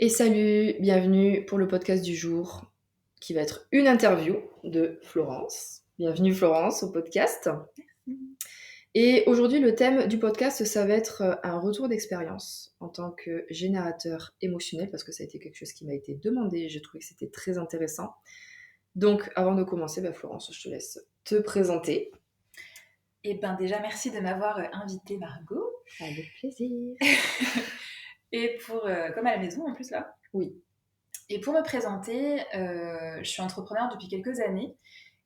Et salut, bienvenue pour le podcast du jour qui va être une interview de Florence. Bienvenue Florence au podcast. Et aujourd'hui le thème du podcast ça va être un retour d'expérience en tant que générateur émotionnel parce que ça a été quelque chose qui m'a été demandé et j'ai trouvé que c'était très intéressant. Donc avant de commencer, Florence, je te laisse te présenter. Eh ben déjà merci de m'avoir invitée Margot. Avec plaisir. Et comme à la maison en plus là. Oui. Et pour me présenter, je suis entrepreneur depuis quelques années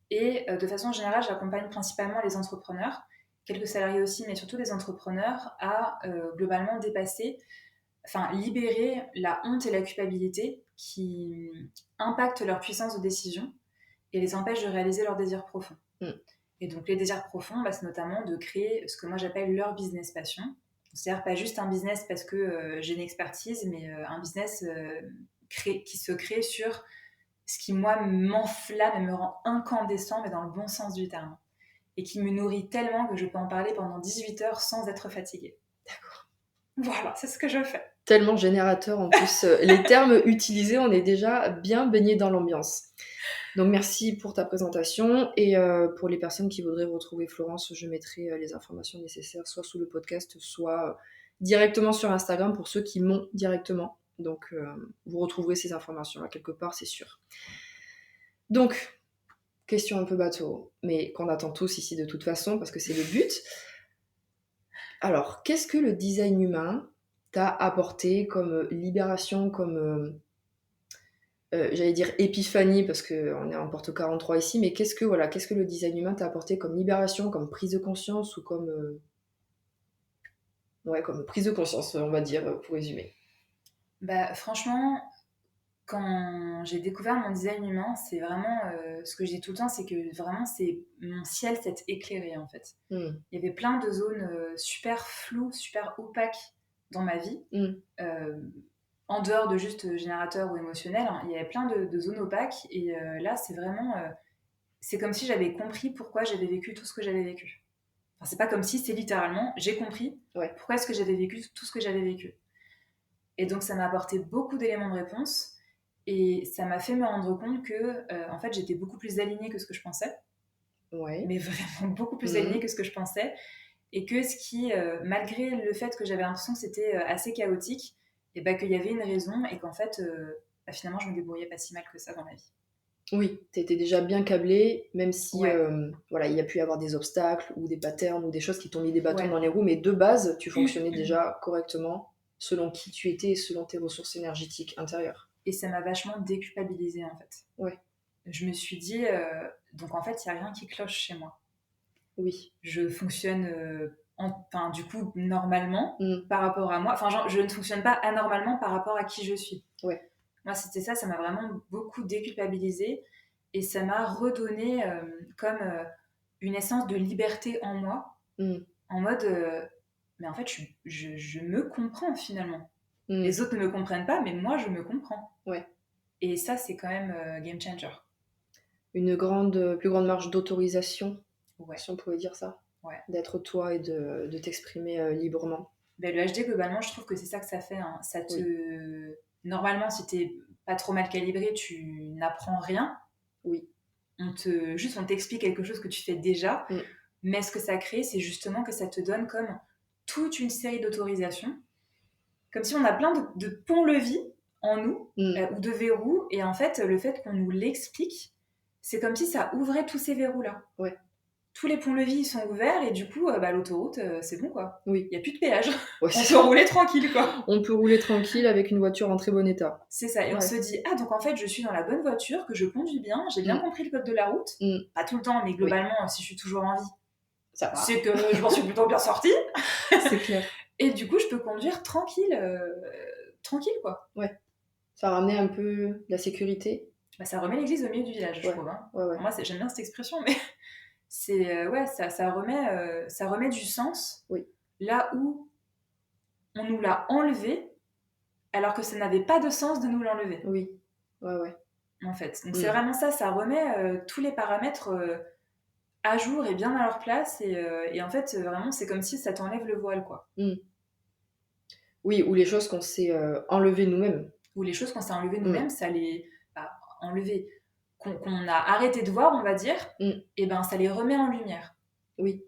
et de façon générale j'accompagne principalement les entrepreneurs, quelques salariés aussi, mais surtout les entrepreneurs à globalement libérer la honte et la culpabilité qui impactent leur puissance de décision et les empêchent de réaliser leurs désirs profonds. Et donc les désirs profonds, c'est notamment de créer ce que moi j'appelle leur business passion. C'est-à-dire pas juste un business parce que j'ai une expertise, mais un business qui se crée sur ce qui moi m'enflamme et me rend incandescent, mais dans le bon sens du terme. Et qui me nourrit tellement que je peux en parler pendant 18 heures sans être fatiguée. D'accord. Voilà, c'est ce que je fais. Tellement générateur en plus. Les termes utilisés, on est déjà bien baigné dans l'ambiance. Donc merci pour ta présentation et pour les personnes qui voudraient retrouver Florence, je mettrai les informations nécessaires soit sous le podcast, soit directement sur Instagram pour ceux qui m'ont directement. Donc vous retrouverez ces informations-là quelque part, c'est sûr. Donc, question un peu bateau, mais qu'on attend tous ici de toute façon parce que c'est le but. Alors, qu'est-ce que le design humain t'a apporté comme libération, comme j'allais dire épiphanie parce qu'on est en Porte 43 ici, mais qu'est-ce que le design humain t'a apporté comme libération, comme prise de conscience ou comme comme prise de conscience, on va dire, pour résumer. Franchement, quand j'ai découvert mon design humain, c'est vraiment ce que je dis tout le temps, c'est que vraiment c'est mon ciel s'est éclairé en fait. Il y avait plein de zones super floues, super opaques dans ma vie. En dehors de juste générateur ou émotionnel, hein, il y avait plein de zones opaques et là c'est vraiment c'est comme si j'avais compris pourquoi j'avais vécu tout ce que j'avais vécu. Enfin, c'est pas comme si, c'est littéralement j'ai compris pourquoi est-ce que j'avais vécu tout ce que j'avais vécu. Et donc ça m'a apporté beaucoup d'éléments de réponse et ça m'a fait me rendre compte que en fait j'étais beaucoup plus alignée que ce que je pensais. Mais vraiment beaucoup plus alignée que ce que je pensais. Et que ce qui, malgré le fait que j'avais l'impression que c'était assez chaotique, et qu'il y avait une raison et qu'en fait, finalement, je me débrouillais pas si mal que ça dans ma vie. Oui, t'étais déjà bien câblée, même si Ouais. il y a pu y avoir des obstacles ou des patterns ou des choses qui t'ont mis des bâtons dans les roues, mais de base, tu fonctionnais déjà correctement selon qui tu étais et selon tes ressources énergétiques intérieures. Et ça m'a vachement déculpabilisée en fait. Ouais. Je me suis dit, donc en fait, il n'y a rien qui cloche chez moi. Oui. Je fonctionne du coup normalement par rapport à moi. Enfin, je ne fonctionne pas anormalement par rapport à qui je suis. Ouais. Moi, c'était ça, ça m'a vraiment beaucoup déculpabilisée et ça m'a redonné comme une essence de liberté en moi, en mode, mais en fait, je me comprends finalement. Les autres ne me comprennent pas, mais moi, je me comprends. Ouais. Et ça, c'est quand même game changer. Une plus grande marge d'autorisation, si on pouvait dire ça. Ouais. D'être toi et de t'exprimer librement. Le HD, globalement, je trouve que c'est ça que ça fait. Hein. Ça te... Normalement, si t'es pas trop mal calibré, tu n'apprends rien. Oui. On t'explique quelque chose que tu fais déjà. Mais ce que ça crée, c'est justement que ça te donne comme toute une série d'autorisations. Comme si on a plein de ponts-levis en nous, ou de verrous. Et en fait, le fait qu'on nous l'explique, c'est comme si ça ouvrait tous ces verrous-là. Ouais. Tous les ponts-levis sont ouverts et du coup, l'autoroute, c'est bon quoi. Oui. Il n'y a plus de péage. Ouais, on peut rouler tranquille quoi. On peut rouler tranquille avec une voiture en très bon état. C'est ça. Et on se dit, donc en fait, je suis dans la bonne voiture, que je conduis bien, j'ai bien compris le code de la route. Pas tout le temps, mais globalement, si je suis toujours en vie, ça va. C'est que je m'en suis plutôt bien sortie. C'est clair. Et du coup, je peux conduire tranquille quoi. Ouais. Ça ramenait un peu la sécurité. Ça remet l'église au milieu du village, je trouve. Hein. Ouais. Moi, j'aime bien cette expression, mais c'est ça remet du sens. Oui. Là où on nous l'a enlevé, alors que ça n'avait pas de sens de nous l'enlever. Oui. Ouais. En fait. Donc c'est vraiment ça remet tous les paramètres à jour et bien à leur place. Et en fait, vraiment, c'est comme si ça t'enlève le voile, quoi. Oui, ou les choses qu'on s'est enlevées nous-mêmes. Ou les choses qu'on s'est enlevées nous-mêmes, ça les... enlever, qu'on a arrêté de voir, on va dire, et ben ça les remet en lumière. Oui.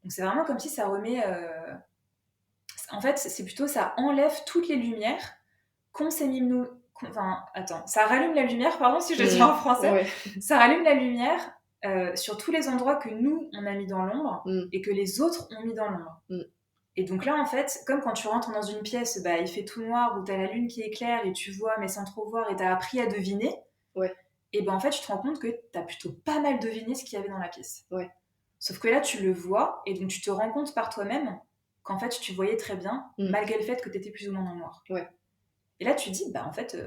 Donc c'est vraiment comme si ça remet... En fait, c'est plutôt ça enlève toutes les lumières qu'on s'est mis nous... Enfin, attends, ça rallume la lumière, pardon si je le dis en français, ouais. Ça rallume la lumière sur tous les endroits que nous, on a mis dans l'ombre et que les autres ont mis dans l'ombre. Et donc là, en fait, comme quand tu rentres dans une pièce, bah, il fait tout noir, où t'as la lune qui éclaire et tu vois, mais sans trop voir, et t'as appris à deviner, et ben en fait, tu te rends compte que t'as plutôt pas mal deviné ce qu'il y avait dans la pièce. Ouais. Sauf que là, tu le vois, et donc tu te rends compte par toi-même qu'en fait, tu voyais très bien, malgré le fait que t'étais plus ou moins dans le noir. Ouais. Et là, tu te dis, bah en fait,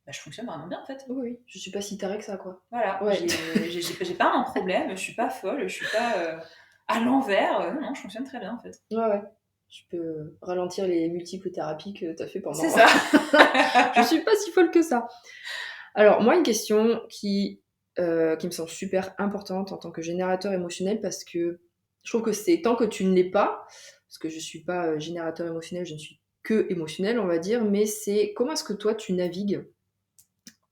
je fonctionne vraiment bien, en fait. Oui, je suis pas si tarée que ça, quoi. Voilà, j'ai pas un problème, je suis pas folle, je suis pas à l'envers, non, je fonctionne très bien, en fait. Ouais. Je peux ralentir les multiples thérapies que t'as fait pendant... C'est ça. Je suis pas si folle que ça. Alors, moi, une question qui me semble super importante en tant que générateur émotionnel, parce que je trouve que c'est tant que tu ne l'es pas, parce que je suis pas générateur émotionnel, je ne suis que émotionnel, on va dire, mais c'est comment est-ce que toi, tu navigues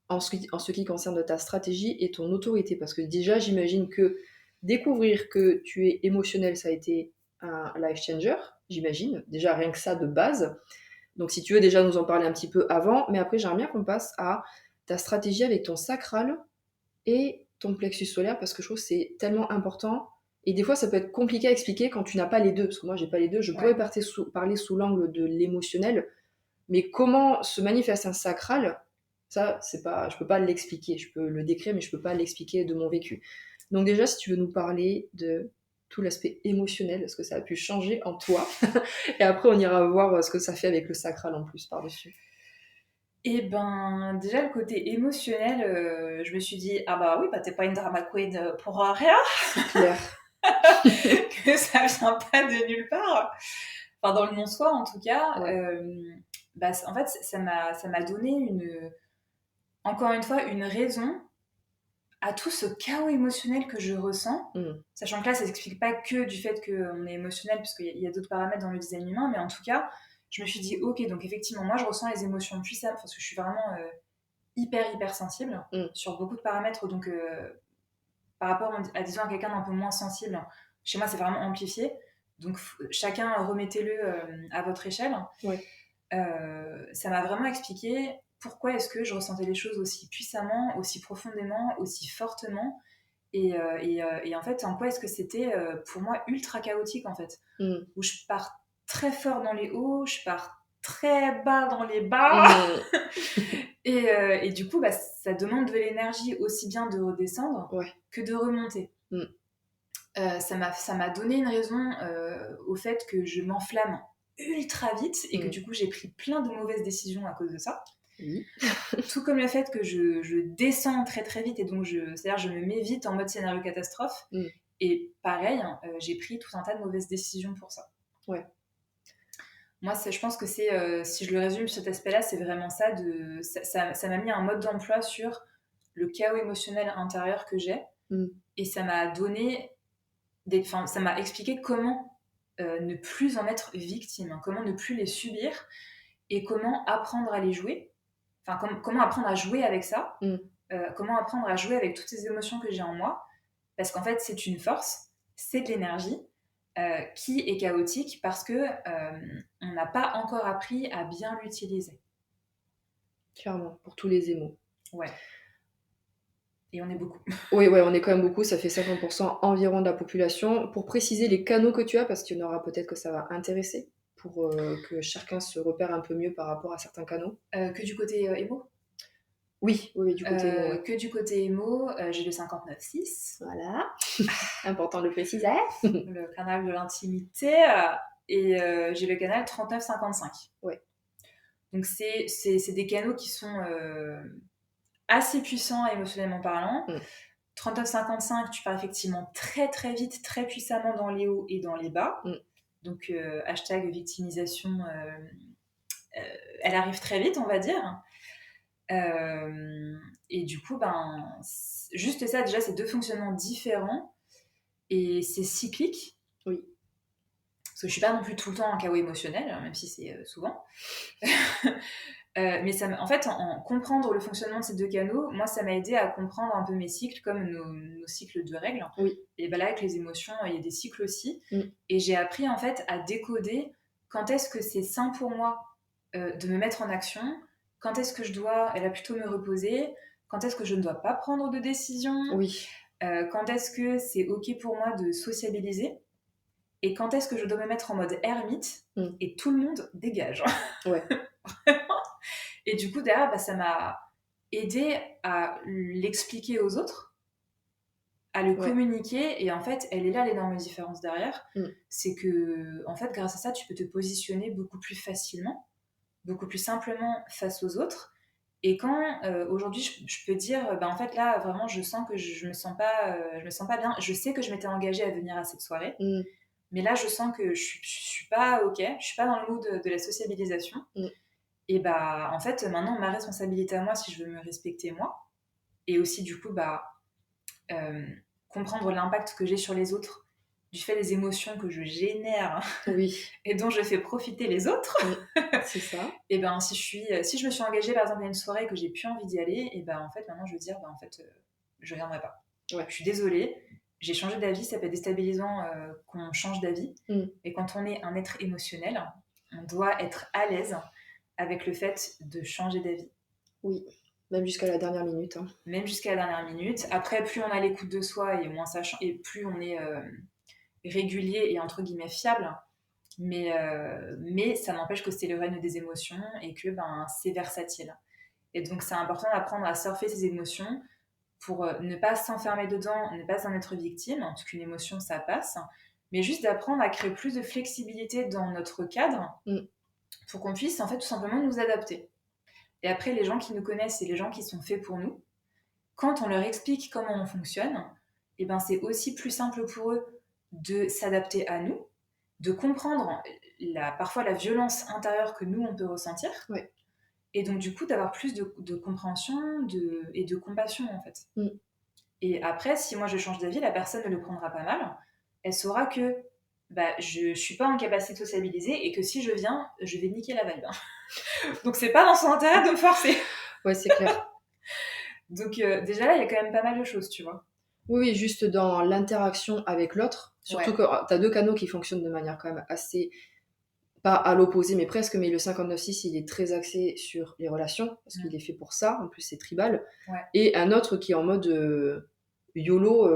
en ce qui concerne ta stratégie et ton autorité, parce que déjà, j'imagine que découvrir que tu es émotionnel, ça a été un life changer, j'imagine, déjà rien que ça de base. Donc si tu veux déjà nous en parler un petit peu avant, mais après j'aimerais bien qu'on passe à ta stratégie avec ton sacral et ton plexus solaire, parce que je trouve que c'est tellement important. Et des fois ça peut être compliqué à expliquer quand tu n'as pas les deux, parce que moi j'ai pas les deux, je pourrais parler sous l'angle de l'émotionnel, mais comment se manifeste un sacral, ça c'est pas, je peux pas l'expliquer, je peux le décrire mais je peux pas l'expliquer de mon vécu. Donc déjà si tu veux nous parler de tout l'aspect émotionnel, ce que ça a pu changer en toi. Et après, on ira voir ce que ça fait avec le sacral en plus par-dessus. Et ben, déjà, le côté émotionnel, je me suis dit, ah bah oui, bah t'es pas une drama queen pour rien. C'est clair. Que ça vient pas de nulle part. Enfin, dans le non-soi, en tout cas. En fait, ça m'a donné encore une fois, une raison à tout ce chaos émotionnel que je ressens, sachant que là, ça s'explique pas que du fait qu'on est émotionnel, parce qu'il y a d'autres paramètres dans le design humain, mais en tout cas, je me suis dit, ok, donc effectivement, moi, je ressens les émotions puissamment, parce que je suis vraiment hyper sensible sur beaucoup de paramètres, donc par rapport à, disons, à quelqu'un d'un peu moins sensible, chez moi, c'est vraiment amplifié, donc chacun, remettez-le à votre échelle. Ouais. Ça m'a vraiment expliqué pourquoi est-ce que je ressentais les choses aussi puissamment, aussi profondément, aussi fortement, et en fait, en quoi est-ce que c'était pour moi ultra chaotique, en fait, où je pars très fort dans les hauts, je pars très bas dans les bas, et du coup, ça demande de l'énergie aussi bien de redescendre que de remonter. Ça m'a donné une raison au fait que je m'enflamme ultra vite et que du coup j'ai pris plein de mauvaises décisions à cause de ça. Tout comme le fait que je descends très très vite, et donc c'est-à-dire je me mets vite en mode scénario catastrophe, et pareil, j'ai pris tout un tas de mauvaises décisions pour ça. Moi, je pense que c'est, si je le résume, cet aspect-là, c'est vraiment ça, ça m'a mis un mode d'emploi sur le chaos émotionnel intérieur que j'ai, et ça m'a donné ça m'a expliqué comment ne plus en être victime, comment ne plus les subir, et comment apprendre à les jouer, enfin comment apprendre à jouer avec ça, comment apprendre à jouer avec toutes ces émotions que j'ai en moi, parce qu'en fait c'est une force, c'est de l'énergie qui est chaotique parce que on n'a pas encore appris à bien l'utiliser. Clairement, pour tous les émaux. Ouais. Et on est beaucoup. Oui, on est quand même beaucoup, ça fait 50% environ de la population. Pour préciser les canaux que tu as, parce qu'il y en aura peut-être que ça va intéresser, pour que chacun se repère un peu mieux par rapport à certains canaux. Que du côté émo ? Oui, du côté émo. Que du côté émo, j'ai le 59.6. Voilà, important de le préciser. Le canal de l'intimité, et j'ai le canal 39.55. Ouais. Donc c'est des canaux qui sont assez puissants émotionnellement parlant. 39.55, tu pars effectivement très très vite, très puissamment dans les hauts et dans les bas. Donc hashtag victimisation, elle arrive très vite, on va dire. Et du coup, juste ça, déjà, c'est deux fonctionnements différents, et c'est cyclique. Oui. parce que je suis pas non plus tout le temps en chaos émotionnel, même si c'est souvent. Mais en fait, en comprendre le fonctionnement de ces deux canaux, moi, ça m'a aidé à comprendre un peu mes cycles, comme nos cycles de règles. Oui. Et ben là, avec les émotions, il y a des cycles aussi. Et j'ai appris, en fait, à décoder quand est-ce que c'est sain pour moi de me mettre en action, quand est-ce que je dois plutôt me reposer, quand est-ce que je ne dois pas prendre de décision, quand est-ce que c'est OK pour moi de sociabiliser, et quand est-ce que je dois me mettre en mode ermite, et tout le monde dégage. Ouais. Et du coup, derrière, ça m'a aidé à l'expliquer aux autres, à le communiquer. Et en fait, elle est là l'énorme différence derrière. C'est que, en fait, grâce à ça, tu peux te positionner beaucoup plus facilement, beaucoup plus simplement face aux autres. Et quand aujourd'hui, je peux dire, en fait, là, vraiment, je sens que je me sens pas bien. Je sais que je m'étais engagée à venir à cette soirée. Mais là, je sens que je suis pas OK, je suis pas dans le mood de la sociabilisation. Et en fait, maintenant, ma responsabilité à moi, si je veux me respecter moi, et aussi du coup, comprendre l'impact que j'ai sur les autres, du fait des émotions que je génère et dont je fais profiter les autres. C'est ça. Et si je me suis engagée par exemple à une soirée et que j'ai plus envie d'y aller, et en fait, maintenant, je veux dire, en fait, je viendrai pas. Je suis désolée. J'ai changé d'avis, ça peut être déstabilisant qu'on change d'avis. Et quand on est un être émotionnel, on doit être à l'aise avec le fait de changer d'avis. Oui, même jusqu'à la dernière minute. Même jusqu'à la dernière minute. Après, plus on a l'écoute de soi et moins ça et plus on est régulier et entre guillemets fiable. Mais ça n'empêche que c'est le règne des émotions et que c'est versatile. Et donc, c'est important d'apprendre à surfer ses émotions pour ne pas s'enfermer dedans, ne pas en être victime, parce qu'une émotion, ça passe, mais juste d'apprendre à créer plus de flexibilité dans notre cadre pour qu'on puisse en fait tout simplement nous adapter. Et après, les gens qui nous connaissent et les gens qui sont faits pour nous, quand on leur explique comment on fonctionne, c'est aussi plus simple pour eux de s'adapter à nous, de comprendre parfois la violence intérieure que nous, on peut ressentir. Et donc, du coup, d'avoir plus de compréhension et de compassion, en fait. Et après, si moi, je change d'avis, la personne ne le prendra pas mal. Elle saura que je ne suis pas en capacité de sociabiliser et que si je viens, je vais niquer la vibe. Donc, c'est pas dans son intérêt de me forcer. Ouais, c'est clair. Donc, déjà là, il y a quand même pas mal de choses, tu vois. Oui, juste dans l'interaction avec l'autre. Surtout que tu as deux canaux qui fonctionnent de manière quand même assez... pas à l'opposé, mais presque, mais le 59.6, il est très axé sur les relations, parce qu'il est fait pour ça, en plus c'est tribal, et un autre qui est en mode YOLO,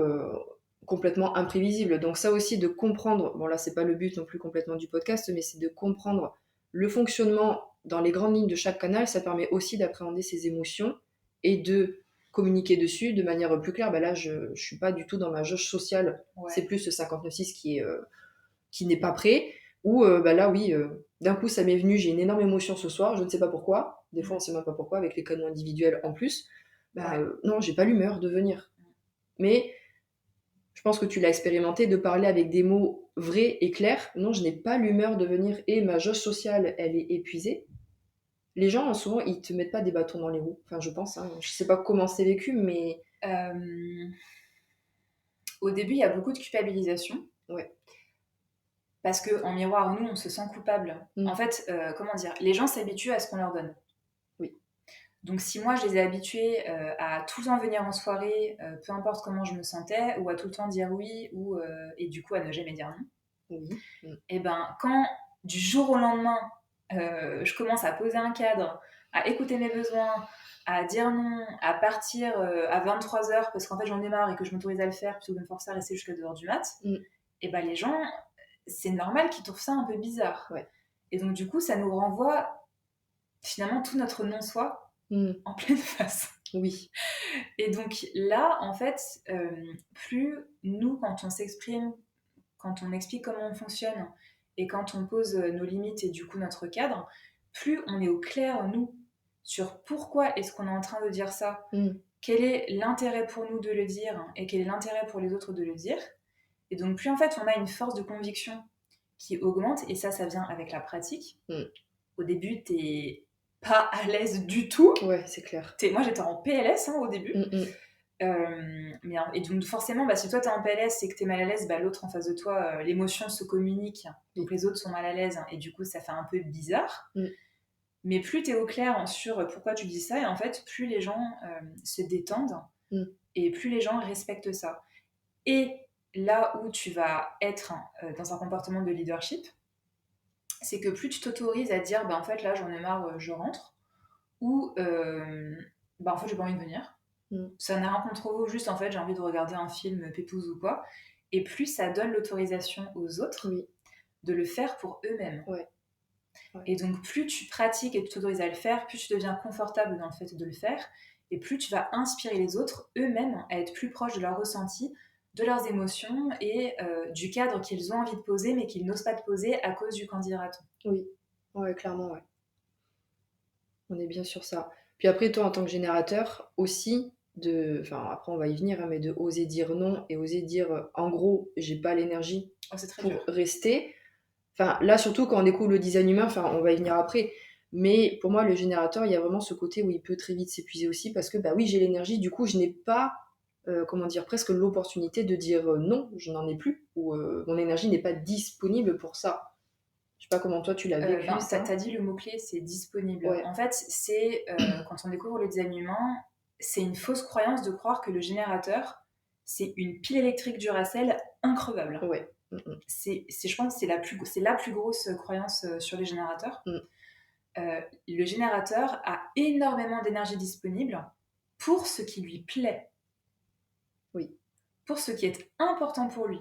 complètement imprévisible. Donc ça aussi, de comprendre, bon là c'est pas le but non plus complètement du podcast, mais c'est de comprendre le fonctionnement dans les grandes lignes de chaque canal, ça permet aussi d'appréhender ses émotions et de communiquer dessus de manière plus claire. Là, je suis pas du tout dans ma jauge sociale, c'est plus le 59.6 qui n'est pas prêt. Ou là, oui, d'un coup, ça m'est venu, j'ai une énorme émotion ce soir, je ne sais pas pourquoi. Des fois, on ne sait même pas pourquoi, avec les canaux individuels en plus. Non, j'ai pas l'humeur de venir. Mais je pense que tu l'as expérimenté, de parler avec des mots vrais et clairs. Non, je n'ai pas l'humeur de venir et ma jauge sociale, elle est épuisée. Les gens, souvent, ils te mettent pas des bâtons dans les roues. Enfin, je pense. Je sais pas comment c'est vécu, mais... Au début, il y a beaucoup de culpabilisation. Parce qu'en miroir, nous, on se sent coupable. En fait, comment dire, les gens s'habituent à ce qu'on leur donne. Donc, si moi, je les ai habitués à tout le temps venir en soirée, peu importe comment je me sentais, ou à tout le temps dire oui, et du coup, à ne jamais dire non. Et quand, du jour au lendemain, je commence à poser un cadre, à écouter mes besoins, à dire non, à partir à 23h parce qu'en fait, j'en ai marre et que je m'autorise à le faire plutôt que de me forcer à rester jusqu'à 2h du mat, et les gens, c'est normal qu'ils trouvent ça un peu bizarre. Et donc, du coup, ça nous renvoie finalement tout notre non-soi en pleine face. Oui. Et donc là, en fait, plus nous, quand on s'exprime, quand on explique comment on fonctionne et quand on pose nos limites et du coup notre cadre, plus on est au clair, nous, sur pourquoi est-ce qu'on est en train de dire ça, quel est l'intérêt pour nous de le dire et quel est l'intérêt pour les autres de le dire. Et donc plus en fait on a une force de conviction qui augmente, et ça vient avec la pratique. Au début, t'es pas à l'aise du tout. Ouais, c'est clair. Moi, j'étais en PLS au début. Et donc forcément, si toi t'es en PLS et que t'es mal à l'aise, l'autre en face de toi, l'émotion se communique, donc les autres sont mal à l'aise, et du coup ça fait un peu bizarre. Mais plus t'es au clair sur pourquoi tu dis ça, et en fait plus les gens se détendent, et plus les gens respectent ça. Et là où tu vas être dans un comportement de leadership, c'est que plus tu t'autorises à dire en fait là j'en ai marre, je rentre, ou en fait j'ai pas envie de venir, ça n'a rien contre vous, juste en fait j'ai envie de regarder un film pépouze ou quoi, et plus ça donne l'autorisation aux autres de le faire pour eux-mêmes. Et donc plus tu pratiques et tu t'autorises à le faire, plus tu deviens confortable dans le fait de le faire, et plus tu vas inspirer les autres eux-mêmes à être plus proches de leur ressenti, de leurs émotions et du cadre qu'ils ont envie de poser mais qu'ils n'osent pas de poser à cause du candidaton. Oui, clairement, on est bien sur ça. Puis après, toi, en tant que générateur, aussi, après on va y venir, mais de oser dire non et oser dire, en gros, j'ai pas l'énergie pour rester. Enfin, là, surtout quand on découvre le design humain, on va y venir après. Mais pour moi, le générateur, il y a vraiment ce côté où il peut très vite s'épuiser aussi parce que, oui, j'ai l'énergie, du coup, je n'ai pas, presque l'opportunité de dire non, je n'en ai plus, ou mon énergie n'est pas disponible pour ça. Je sais pas comment toi tu l'as vécu. T'as dit le mot-clé, c'est disponible. En fait, c'est quand on découvre le design humain, c'est une fausse croyance de croire que le générateur, c'est une pile électrique Duracell increvable. Je pense que c'est la plus grosse croyance sur les générateurs. Le générateur a énormément d'énergie disponible pour ce qui lui plaît. Pour ce qui est important pour lui.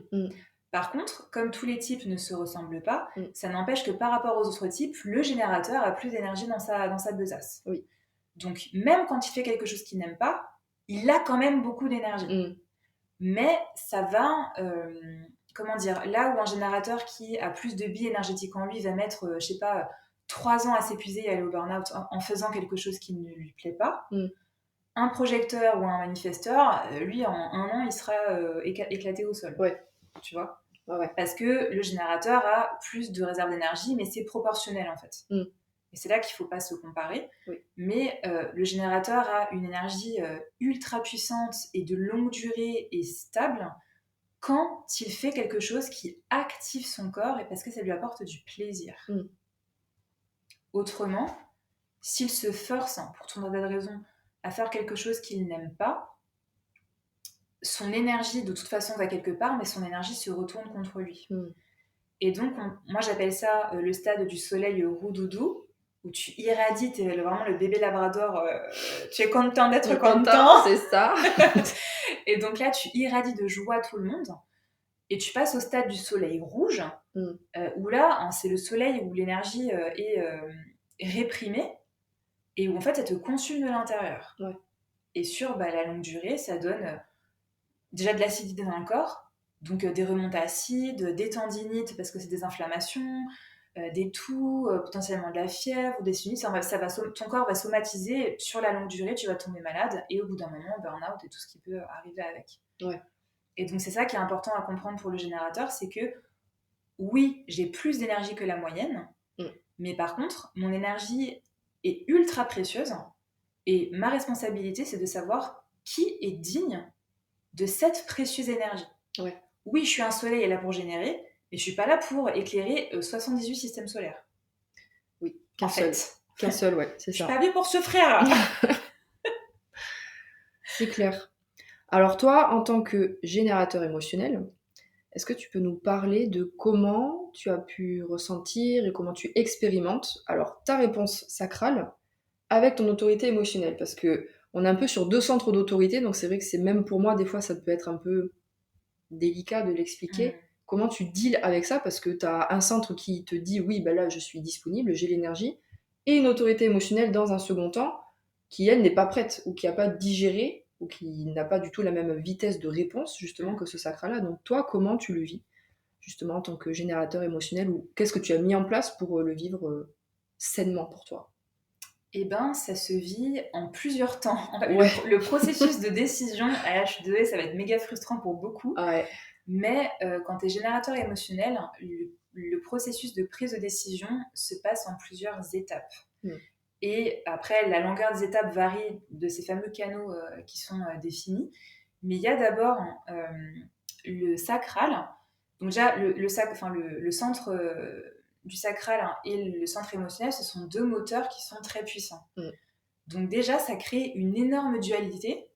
Par contre, comme tous les types ne se ressemblent pas, ça n'empêche que par rapport aux autres types, le générateur a plus d'énergie dans sa besace. Donc même quand il fait quelque chose qu'il n'aime pas, il a quand même beaucoup d'énergie. Mais ça va, là où un générateur qui a plus de billes énergétiques en lui va mettre, 3 ans à s'épuiser et aller au burn-out en faisant quelque chose qui ne lui plaît pas, un projecteur ou un manifesteur, lui, en 1 an, il sera éclaté au sol. Tu vois ? Parce que le générateur a plus de réserve d'énergie, mais c'est proportionnel en fait. Et c'est là qu'il ne faut pas se comparer. Mais le générateur a une énergie ultra puissante et de longue durée et stable quand il fait quelque chose qui active son corps et parce que ça lui apporte du plaisir. Autrement, s'il se force, pour tout un tas de raisons, à faire quelque chose qu'il n'aime pas, son énergie de toute façon va quelque part, mais son énergie se retourne contre lui. Et donc, moi j'appelle ça le stade du soleil roux-doudou, où tu irradies, t'es vraiment le bébé labrador, tu es content d'être content. C'est ça. Et donc là, tu irradies de joie tout le monde, et tu passes au stade du soleil rouge, où là, c'est le soleil où l'énergie est réprimée, et où en fait, ça te consume de l'intérieur. Et sur la longue durée, ça donne déjà de l'acidité dans le corps, donc des remontées acides, des tendinites parce que c'est des inflammations, des toux, potentiellement de la fièvre ou des sinusites. Ton corps va somatiser, sur la longue durée, tu vas tomber malade et au bout d'un moment, burn-out et tout ce qui peut arriver avec. Et donc c'est ça qui est important à comprendre pour le générateur, c'est que oui, j'ai plus d'énergie que la moyenne, mais par contre, mon énergie est ultra précieuse et ma responsabilité, c'est de savoir qui est digne de cette précieuse énergie. Oui, je suis un soleil là pour générer, mais je suis pas là pour éclairer 78 systèmes solaires. Qu'un seul, c'est ça. Je suis pas venue pour ce frère. C'est clair. Alors toi, en tant que générateur émotionnel, est-ce que tu peux nous parler de comment tu as pu ressentir et comment tu expérimentes ta réponse sacrale avec ton autorité émotionnelle? Parce que on est un peu sur 2 centres d'autorité, donc c'est vrai que c'est même pour moi, des fois, ça peut être un peu délicat de l'expliquer. Comment tu deals avec ça? Parce que tu as un centre qui te dit oui, là, je suis disponible, j'ai l'énergie, et une autorité émotionnelle dans un second temps qui, elle, n'est pas prête ou qui n'a pas digéré ou qui n'a pas du tout la même vitesse de réponse, justement, que ce sacral-là. Donc toi, comment tu le vis, justement, en tant que générateur émotionnel, ou qu'est-ce que tu as mis en place pour le vivre sainement pour toi? Ça se vit en plusieurs temps. Le processus de décision, je suis désolée, ça va être méga frustrant pour beaucoup. Mais quand tu es générateur émotionnel, le processus de prise de décision se passe en plusieurs étapes. Et après, la longueur des étapes varie de ces fameux canaux qui sont définis. Mais il y a d'abord le sacral. Donc déjà, le centre du sacral et le centre émotionnel, ce sont deux moteurs qui sont très puissants. Donc déjà, ça crée une énorme dualité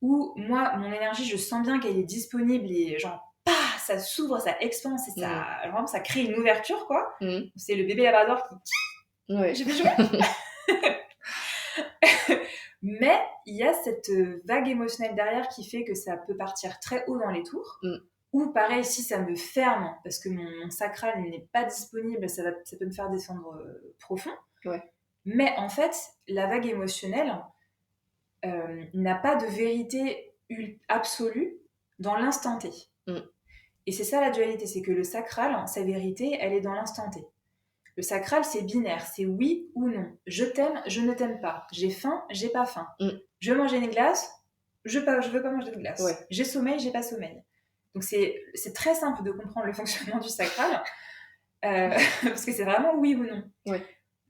où moi, mon énergie, je sens bien qu'elle est disponible et genre, ça s'ouvre, ça expanse et vraiment, ça crée une ouverture, quoi. C'est le bébé labrador qui... Ouais. J'ai bien joué. Mais il y a cette vague émotionnelle derrière qui fait que ça peut partir très haut dans les tours. Ou pareil, si ça me ferme parce que mon sacral n'est pas disponible, ça peut me faire descendre profond. Ouais. Mais en fait, la vague émotionnelle n'a pas de vérité absolue dans l'instant T. Et c'est ça la dualité, c'est que le sacral, sa vérité, elle est dans l'instant T. Le sacral, c'est binaire, c'est oui ou non. Je t'aime, je ne t'aime pas. J'ai faim, j'ai pas faim. Je veux manger une glace, je veux pas manger de glace. Ouais. J'ai sommeil, j'ai pas sommeil. Donc c'est très simple de comprendre le fonctionnement du sacral, parce que c'est vraiment oui ou non. Ouais.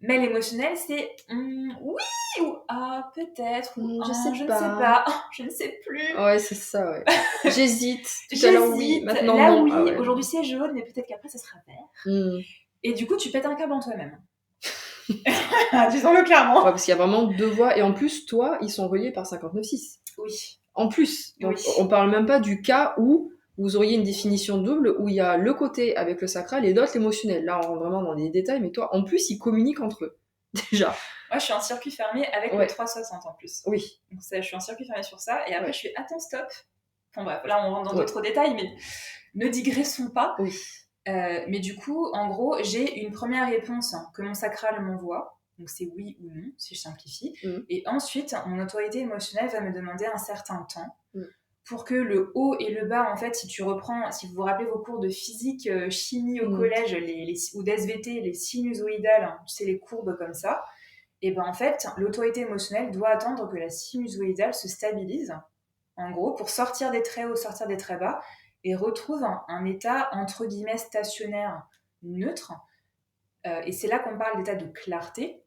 Mais l'émotionnel, c'est oui ou ah, peut-être, ou je ne sais pas, je ne sais plus. Ouais, c'est ça, ouais. J'hésite. Tout à l'heure, oui. Maintenant, là, non. oui. Ah, ouais. Aujourd'hui, c'est jaune, mais peut-être qu'après, ça sera vert. Et du coup, tu pètes un câble en toi-même. Disons-le clairement. Ouais, parce qu'il y a vraiment deux voies. Et en plus, toi, ils sont reliés par 59.6. Oui. En plus. Donc, on parle même pas du cas où vous auriez une définition double, où il y a le côté avec le sacral et l'autre l'émotionnel. Là, on rentre vraiment dans des détails, mais toi, en plus, ils communiquent entre eux. Déjà. Moi, je suis en circuit fermé avec le 360 en plus. Oui. Donc, ça, je suis en circuit fermé sur ça. Et après, je fais attends, stop. Enfin bref, là, on rentre dans d'autres détails, mais ne digressons pas. Oui. Mais du coup, en gros, j'ai une première réponse que mon sacral m'envoie. Donc, c'est oui ou non, si je simplifie. Et ensuite, mon autorité émotionnelle va me demander un certain temps pour que le haut et le bas, en fait, si vous vous rappelez vos cours de physique, chimie au collège, ou d'SVT, les sinusoïdales, tu sais, les courbes comme ça, et ben en fait, l'autorité émotionnelle doit attendre que la sinusoïdale se stabilise, en gros, pour sortir des traits hauts, sortir des traits bas, et retrouve un état, entre guillemets, stationnaire, neutre. Et c'est là qu'on parle d'état de clarté.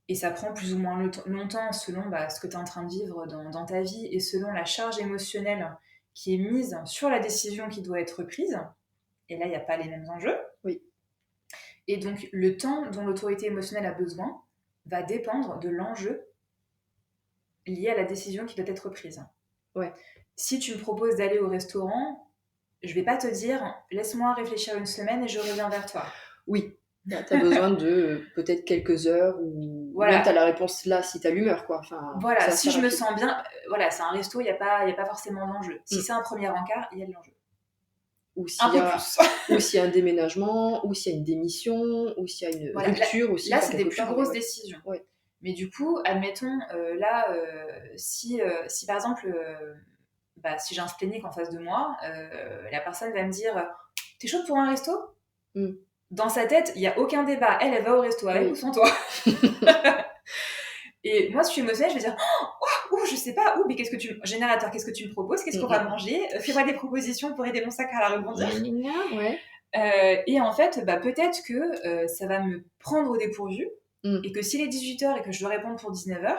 Et ça prend plus ou moins longtemps selon ce que tu es en train de vivre dans ta vie et selon la charge émotionnelle qui est mise sur la décision qui doit être prise. Et là, il n'y a pas les mêmes enjeux. Oui. Et donc, le temps dont l'autorité émotionnelle a besoin va dépendre de l'enjeu lié à la décision qui doit être prise. Ouais. Si tu me proposes d'aller au restaurant, je vais pas te dire « laisse-moi réfléchir une semaine et je reviens vers toi ». Oui. Tu as besoin de peut-être quelques heures ou même tu as la réponse là si tu as l'humeur, quoi. Enfin, voilà, si je me sens bien, voilà, c'est un resto, il n'y a pas forcément d'enjeu. Si c'est un premier encart, il y a de l'enjeu. Ou s'il y a un déménagement, ou s'il y a une démission, ou s'il y a une rupture aussi. Là, c'est des plus grosses décisions. Ouais. Mais du coup, admettons, si par exemple, si j'ai un splénique en face de moi, la personne va me dire « T'es chaude pour un resto ?» Dans sa tête, il n'y a aucun débat. Elle va au resto avec ou sans toi. Et moi, si je suis émotionnelle, je vais dire je sais pas, mais générateur, qu'est-ce que tu me proposes? Qu'est-ce qu'on va manger? Fais-moi des propositions pour aider mon sacral à rebondir. Et en fait, peut-être que ça va me prendre au dépourvu et que s'il est 18h et que je dois répondre pour 19h,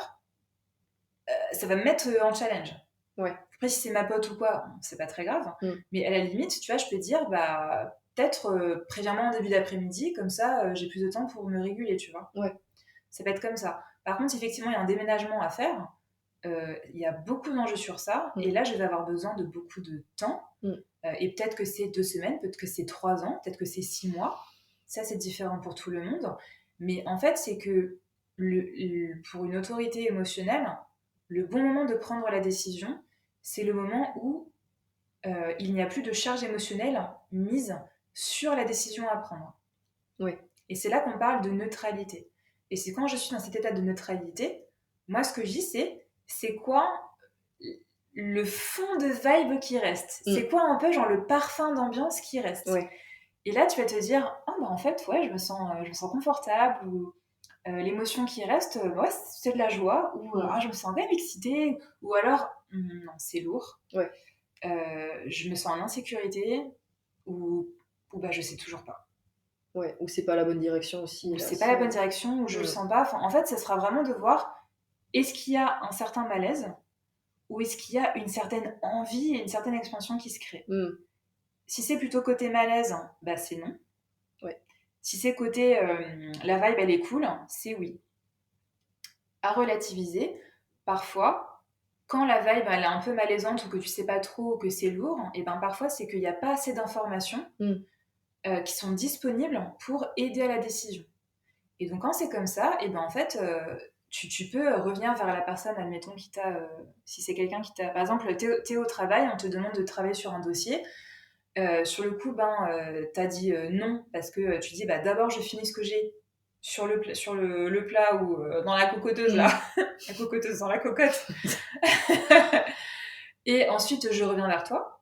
ça va me mettre en challenge. Ouais. Après, si c'est ma pote ou quoi, c'est pas très grave. Mais à la limite, tu vois, je peux dire, peut-être préviens-moi en début d'après-midi, comme ça, j'ai plus de temps pour me réguler, tu vois. Ouais. Ça peut être comme ça. Par contre, effectivement, il y a un déménagement à faire. Il y a beaucoup d'enjeux sur ça. Et là, je vais avoir besoin de beaucoup de temps. Et peut-être que c'est 2 semaines, peut-être que c'est 3 ans, peut-être que c'est 6 mois. Ça, c'est différent pour tout le monde. Mais en fait, c'est que pour une autorité émotionnelle, le bon moment de prendre la décision, c'est le moment où il n'y a plus de charge émotionnelle mise sur la décision à prendre. Oui. Et c'est là qu'on parle de neutralité. Et c'est quand je suis dans cet état de neutralité, moi, ce que je dis, c'est quoi le fond de vibe qui reste? C'est quoi un peu genre le parfum d'ambiance qui reste? Et là, tu vas te dire, en fait, je me sens confortable, ou l'émotion qui reste, c'est de la joie, ou je me sens même excitée, ou alors, non, c'est lourd. Je me sens en insécurité, ou je sais toujours pas. Ouais, ou c'est pas la bonne direction aussi. Ou là, c'est pas la bonne direction, ou je le sens pas. Enfin, en fait, ça sera vraiment de voir, est-ce qu'il y a un certain malaise, ou est-ce qu'il y a une certaine envie et une certaine expansion qui se crée. Si c'est plutôt côté malaise, bah c'est non. Ouais. Si c'est côté la vibe elle est cool, c'est oui. À relativiser, parfois, quand la vibe elle est un peu malaisante ou que tu sais pas trop, ou que c'est lourd, et ben parfois c'est qu'il n'y a pas assez d'informations qui sont disponibles pour aider à la décision. Et donc quand c'est comme ça, et ben en fait tu peux revenir vers la personne, admettons, qui t'a, si c'est quelqu'un qui t'a, par exemple, t'es au travail, on te demande de travailler sur un dossier. Sur le coup, t'as dit non parce que tu dis d'abord je finis ce que j'ai sur le plat ou dans la cocoteuse là, la cocoteuse dans la cocotte, et ensuite je reviens vers toi.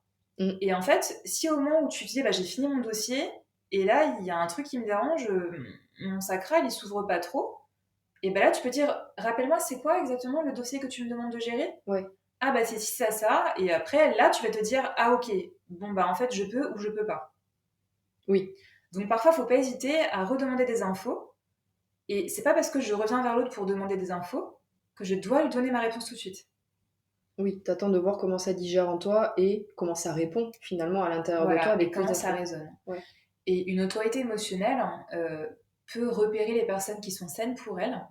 Et en fait, si au moment où tu dis j'ai fini mon dossier et là il y a un truc qui me dérange, mon sacral il s'ouvre pas trop, et là tu peux dire rappelle-moi c'est quoi exactement le dossier que tu me demandes de gérer. Ouais. Ah c'est ça, et après là tu vas te dire ah ok, bon en fait je peux ou je peux pas. Oui. Donc parfois faut pas hésiter à redemander des infos, et c'est pas parce que je reviens vers l'autre pour demander des infos que je dois lui donner ma réponse tout de suite. Oui, t'attends de voir comment ça digère en toi et comment ça répond finalement à l'intérieur de toi avec et comment ça résonne. Ouais. Et une autorité émotionnelle peut repérer les personnes qui sont saines pour elle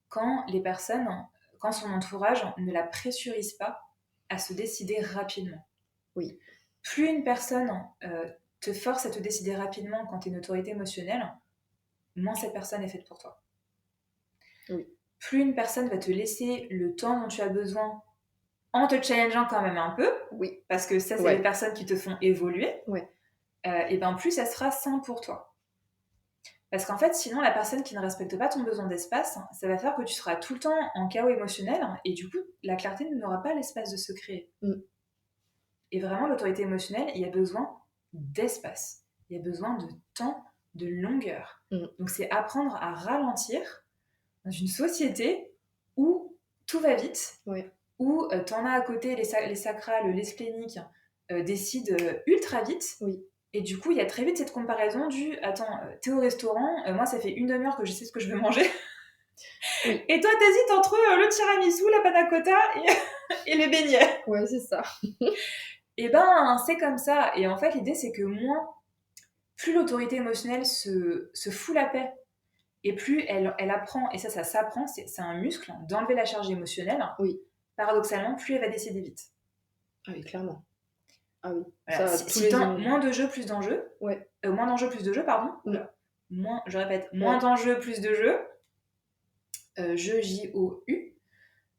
quand son entourage ne la pressurise pas à se décider rapidement. Oui. Plus une personne te force à te décider rapidement quand tu es une autorité émotionnelle, moins cette personne est faite pour toi. Oui. Plus une personne va te laisser le temps dont tu as besoin en te challengeant quand même un peu, oui, parce que ça, c'est les personnes qui te font évoluer, et plus ça sera sain pour toi. Parce qu'en fait, sinon, la personne qui ne respecte pas ton besoin d'espace, ça va faire que tu seras tout le temps en chaos émotionnel, et du coup, la clarté n'aura pas l'espace de se créer. Et vraiment, l'autorité émotionnelle, il y a besoin d'espace. Il y a besoin de temps, de longueur. Donc, c'est apprendre à ralentir dans une société où tout va vite, où t'en as à côté les sacrales, les spléniques décident ultra vite. Et du coup, il y a très vite cette comparaison du « Attends, t'es au restaurant, moi ça fait une demi-heure que je sais ce que je veux manger. Et toi, t'hésites entre le tiramisu, la panna cotta et les beignets. » Ouais, c'est ça. Et c'est comme ça. Et en fait, l'idée, c'est que plus l'autorité émotionnelle se fout la paix, et plus elle apprend, et ça s'apprend, c'est un muscle, d'enlever la charge émotionnelle, paradoxalement, plus elle va décider vite. Ah oui, clairement. Ah oui. Voilà. Ça, moins de jeux, plus d'enjeux. Moins d'enjeux, plus de jeux, pardon. Moins d'enjeux, plus de jeux. Jeux, J-O-U.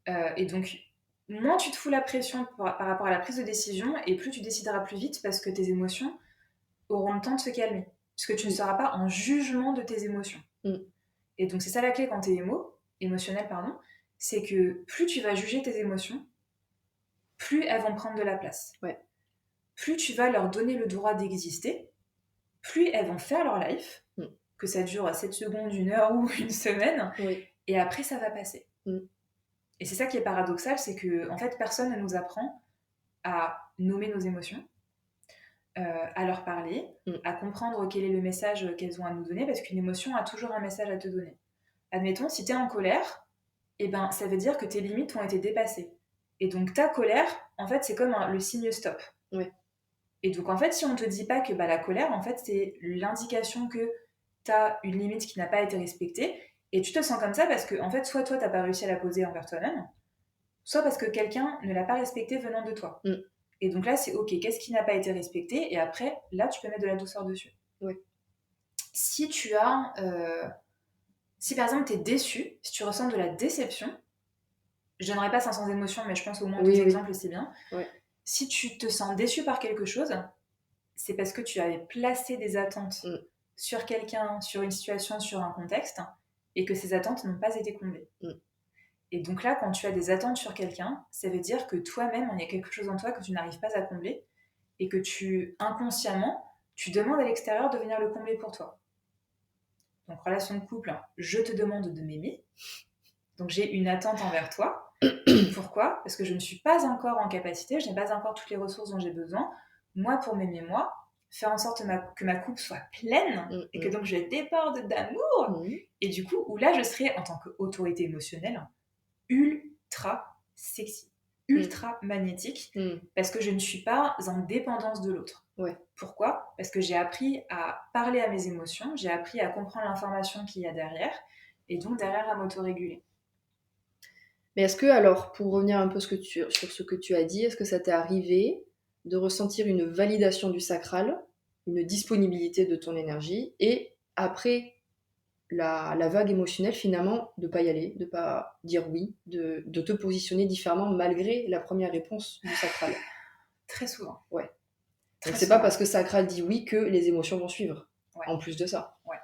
Et donc, moins tu te fous la pression par rapport à la prise de décision, et plus tu décideras plus vite parce que tes émotions auront le temps de se calmer. Parce que tu ne seras pas en jugement de tes émotions. Et donc, c'est ça la clé quand tu es émotionnel, c'est que plus tu vas juger tes émotions, plus elles vont prendre de la place. Plus tu vas leur donner le droit d'exister, plus elles vont faire leur life, que ça dure 7 secondes, 1 heure ou une semaine, et après ça va passer. Et c'est ça qui est paradoxal, c'est que en fait personne ne nous apprend à nommer nos émotions, à leur parler, à comprendre quel est le message qu'elles ont à nous donner, parce qu'une émotion a toujours un message à te donner. Admettons, si tu es en colère, ça veut dire que tes limites ont été dépassées. Et donc ta colère, en fait, c'est comme le signe stop. Et donc en fait, si on te dit pas que la colère, en fait, c'est l'indication que tu as une limite qui n'a pas été respectée, et tu te sens comme ça parce que en fait, soit toi, tu n'as pas réussi à la poser envers toi-même, soit parce que quelqu'un ne l'a pas respectée venant de toi. Et donc là, c'est ok, qu'est-ce qui n'a pas été respecté? Et après, là, tu peux mettre de la douceur dessus. Si tu as... si par exemple, tu es déçu, si tu ressens de la déception, je donnerai pas 500 émotions, mais je pense au moins 2 exemples, c'est bien. Si tu te sens déçu par quelque chose, c'est parce que tu avais placé des attentes sur quelqu'un, sur une situation, sur un contexte, et que ces attentes n'ont pas été comblées. Et donc là, quand tu as des attentes sur quelqu'un, ça veut dire que toi-même, il y a quelque chose en toi que tu n'arrives pas à combler, et que inconsciemment, tu demandes à l'extérieur de venir le combler pour toi. Donc relation de couple, je te demande de m'aimer, donc j'ai une attente envers toi. Pourquoi? Parce que je ne suis pas encore en capacité, je n'ai pas encore toutes les ressources dont j'ai besoin, moi, pour m'aimer moi, faire en sorte que ma coupe soit pleine et que donc je déborde d'amour. Et du coup, où là, je serai, en tant qu'autorité émotionnelle, ultra sexy, ultra magnétique, parce que je ne suis pas en dépendance de l'autre. Ouais. Pourquoi ? Parce que j'ai appris à parler à mes émotions, j'ai appris à comprendre l'information qu'il y a derrière, et donc derrière à m'autoréguler. Mais est-ce que, alors, pour revenir un peu sur ce que tu as dit, est-ce que ça t'est arrivé de ressentir une validation du sacral, une disponibilité de ton énergie, et après la vague émotionnelle, finalement, de pas y aller, de pas dire oui, de te positionner différemment malgré la première réponse du sacral? Très souvent. Ouais. Donc c'est pas parce que sacral dit oui que les émotions vont suivre, en plus de ça. Ouais.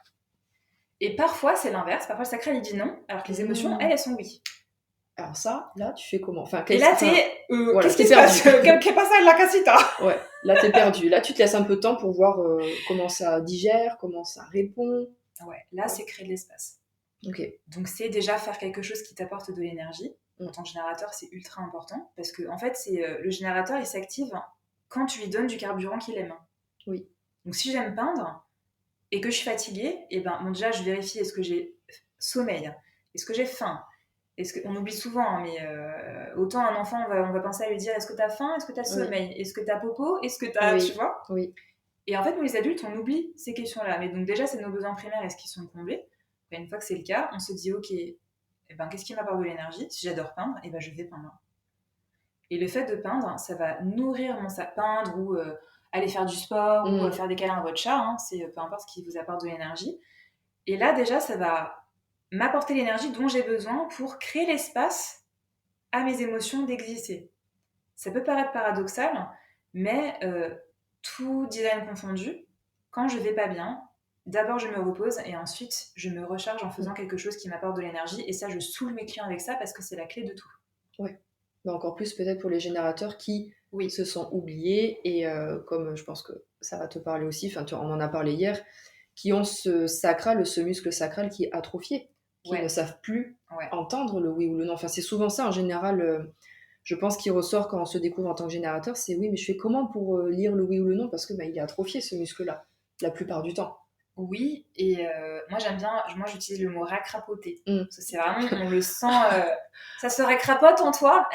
Et parfois, c'est l'inverse. Parfois, le sacral, il dit non, alors que les émotions, elles sont oui. Alors ça, là, tu fais comment? Enfin, et là, voilà, qu'est-ce qui se passe? Qu'est passa la casita? Ouais, là, t'es perdu. Là, tu te laisses un peu de temps pour voir comment ça digère, comment ça répond. Ouais, là, c'est créer de l'espace. Ok. Donc, c'est déjà faire quelque chose qui t'apporte de l'énergie. En tant que générateur, c'est ultra important. Parce que, en fait, le générateur, il s'active quand tu lui donnes du carburant qu'il aime. Oui. Donc, si j'aime peindre et que je suis fatiguée, et ben, bon, déjà, je vérifie est-ce que j'ai sommeil, est-ce que j'ai faim. On oublie souvent, mais autant un enfant, on va penser à lui dire est-ce que t'as faim, est-ce que t'as sommeil, est-ce que t'as popo, est-ce que t'as. Tu vois. Oui. Et en fait, nous les adultes, on oublie ces questions-là. Mais donc, déjà, c'est nos besoins primaires, est-ce qu'ils sont comblés? Et une fois que c'est le cas, on se dit ok, qu'est-ce qui m'apporte de l'énergie? Si j'adore peindre, je vais peindre. Et le fait de peindre, ça va nourrir mon peindre ou aller faire du sport ou faire des câlins à votre chat, hein, c'est peu importe ce qui vous apporte de l'énergie. Et là, déjà, ça va m'apporter l'énergie dont j'ai besoin pour créer l'espace à mes émotions d'exister. Ça peut paraître paradoxal, mais tout design confondu, quand je vais pas bien, d'abord je me repose et ensuite je me recharge en faisant quelque chose qui m'apporte de l'énergie. Et ça, je saoule mes clients avec ça parce que c'est la clé de tout. Ouais. Mais encore plus peut-être pour les générateurs qui se sont oubliés et comme je pense que ça va te parler aussi, on en a parlé hier, qui ont ce muscle sacral qui est atrophié, qui ne savent plus entendre le oui ou le non. Enfin, c'est souvent ça en général. Je pense qu'il ressort quand on se découvre en tant que générateur, c'est oui, mais je fais comment pour lire le oui ou le non parce que il est atrophié ce muscle-là, la plupart du temps. Oui, et moi j'aime bien, moi j'utilise le mot racrapoter. Parce que c'est vraiment, on le sent, ça se racrapote en toi.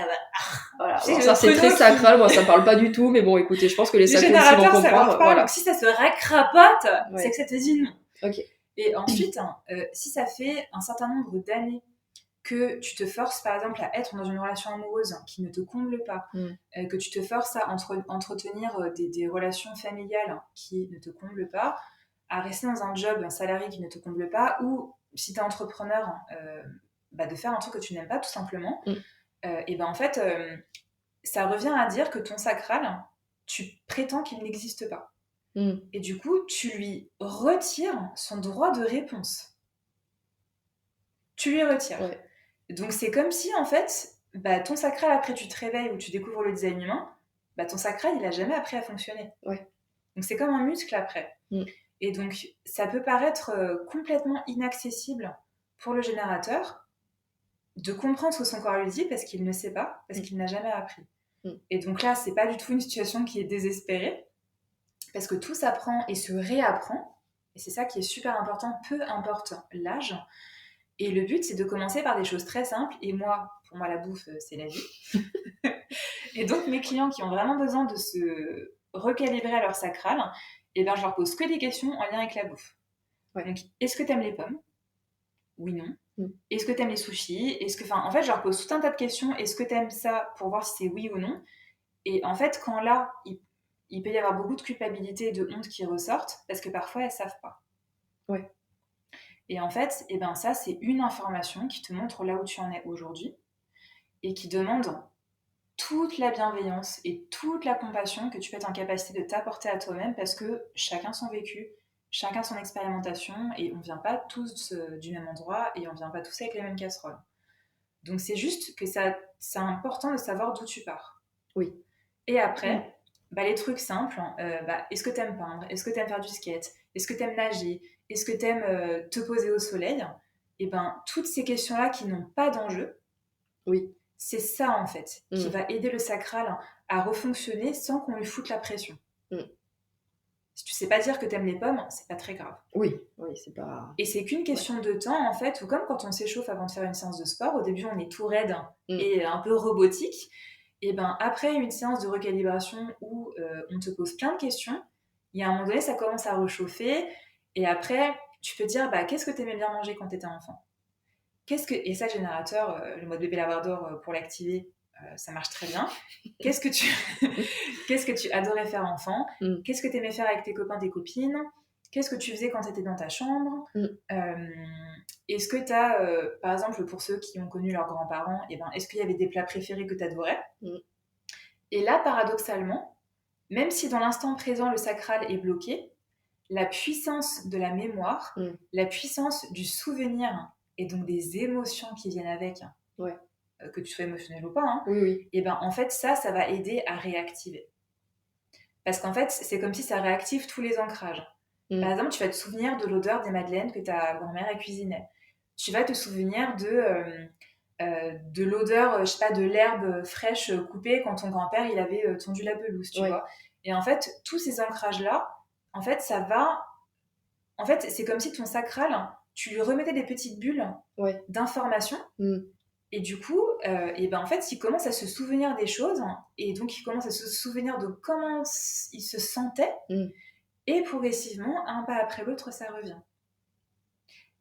Voilà, ça c'est très sacral, moi ça me parle pas du tout, mais bon écoutez, je pense que les sacraux aussi vont comprendre. Voilà. Donc si ça se racrapote, c'est que ça te dit non. Okay. Et ensuite, si ça fait un certain nombre d'années que tu te forces par exemple à être dans une relation amoureuse qui ne te comble pas, que tu te forces à entretenir des relations familiales qui ne te comblent pas, à rester dans un job, un salarié qui ne te comble pas, ou si tu es entrepreneur, de faire un truc que tu n'aimes pas tout simplement, en fait, ça revient à dire que ton sacral, tu prétends qu'il n'existe pas. Et du coup, tu lui retires son droit de réponse. Tu lui retires. Ouais. Donc c'est comme si en fait, ton sacral, après tu te réveilles ou tu découvres le design humain, ton sacral il a jamais appris à fonctionner. Ouais. Donc c'est comme un muscle après. Et donc ça peut paraître complètement inaccessible pour le générateur de comprendre ce que son corps lui dit parce qu'il ne sait pas, parce qu'il n'a jamais appris. Et donc là, c'est pas du tout une situation qui est désespérée, parce que tout s'apprend et se réapprend, et c'est ça qui est super important, peu importe l'âge. Et le but, c'est de commencer par des choses très simples. Et pour moi, la bouffe, c'est la vie. Et donc, mes clients qui ont vraiment besoin de se recalibrer à leur sacral, je leur pose que des questions en lien avec la bouffe. Ouais. Donc, est-ce que tu aimes les pommes? Oui, non. Est-ce que tu aimes les sushis? En fait, je leur pose tout un tas de questions. Est-ce que tu aimes ça pour voir si c'est oui ou non? Et en fait, quand là, il peut y avoir beaucoup de culpabilité et de honte qui ressortent, parce que parfois, elles ne savent pas. Ouais. Et en fait, ça, c'est une information qui te montre là où tu en es aujourd'hui et qui demande toute la bienveillance et toute la compassion que tu peux être en capacité de t'apporter à toi-même, parce que chacun son vécu, chacun son expérimentation, et on ne vient pas tous du même endroit et on ne vient pas tous avec les mêmes casseroles. Donc c'est juste que c'est important de savoir d'où tu pars. Oui. Et après, les trucs simples, est-ce que tu aimes peindre? Est-ce que tu aimes faire du skate? Est-ce que tu aimes nager? Est-ce que tu aimes te poser au soleil? Toutes ces questions-là qui n'ont pas d'enjeu, oui. C'est ça en fait qui va aider le sacral à refonctionner sans qu'on lui foute la pression. Si tu sais pas dire que t'aimes les pommes, c'est pas très grave. Oui, c'est pas... Et c'est qu'une question de temps, en fait, ou comme quand on s'échauffe avant de faire une séance de sport, au début on est tout raide et un peu robotique, et ben après une séance de recalibration où on te pose plein de questions, il y a un moment donné ça commence à réchauffer, et après tu peux dire qu'est-ce que t'aimais bien manger quand t'étais enfant, et ça, le générateur, le mode bébé labrador, pour l'activer, ça marche très bien. Qu'est-ce que tu adorais faire enfant? Qu'est-ce que tu aimais faire avec tes copains, tes copines? Qu'est-ce que tu faisais quand tu étais dans ta chambre? Est-ce que tu as, par exemple, pour ceux qui ont connu leurs grands-parents, est-ce qu'il y avait des plats préférés que tu adorais? Et là, paradoxalement, même si dans l'instant présent, le sacral est bloqué, la puissance de la mémoire, la puissance du souvenir, et donc des émotions qui viennent avec, que tu sois émotionnel ou pas, et en fait ça va aider à réactiver. Parce qu'en fait, c'est comme si ça réactive tous les ancrages. Par exemple, tu vas te souvenir de l'odeur des madeleines que ta grand-mère a cuisinées. Tu vas te souvenir de l'odeur, je sais pas, de l'herbe fraîche coupée quand ton grand-père il avait tondu la pelouse, tu vois. Et en fait, tous ces ancrages-là, en fait, en fait, c'est comme si ton sacral, tu lui remettais des petites bulles d'informations. Et du coup, en fait, il commence à se souvenir des choses, et donc il commence à se souvenir de comment il se sentait, et progressivement, un pas après l'autre, ça revient.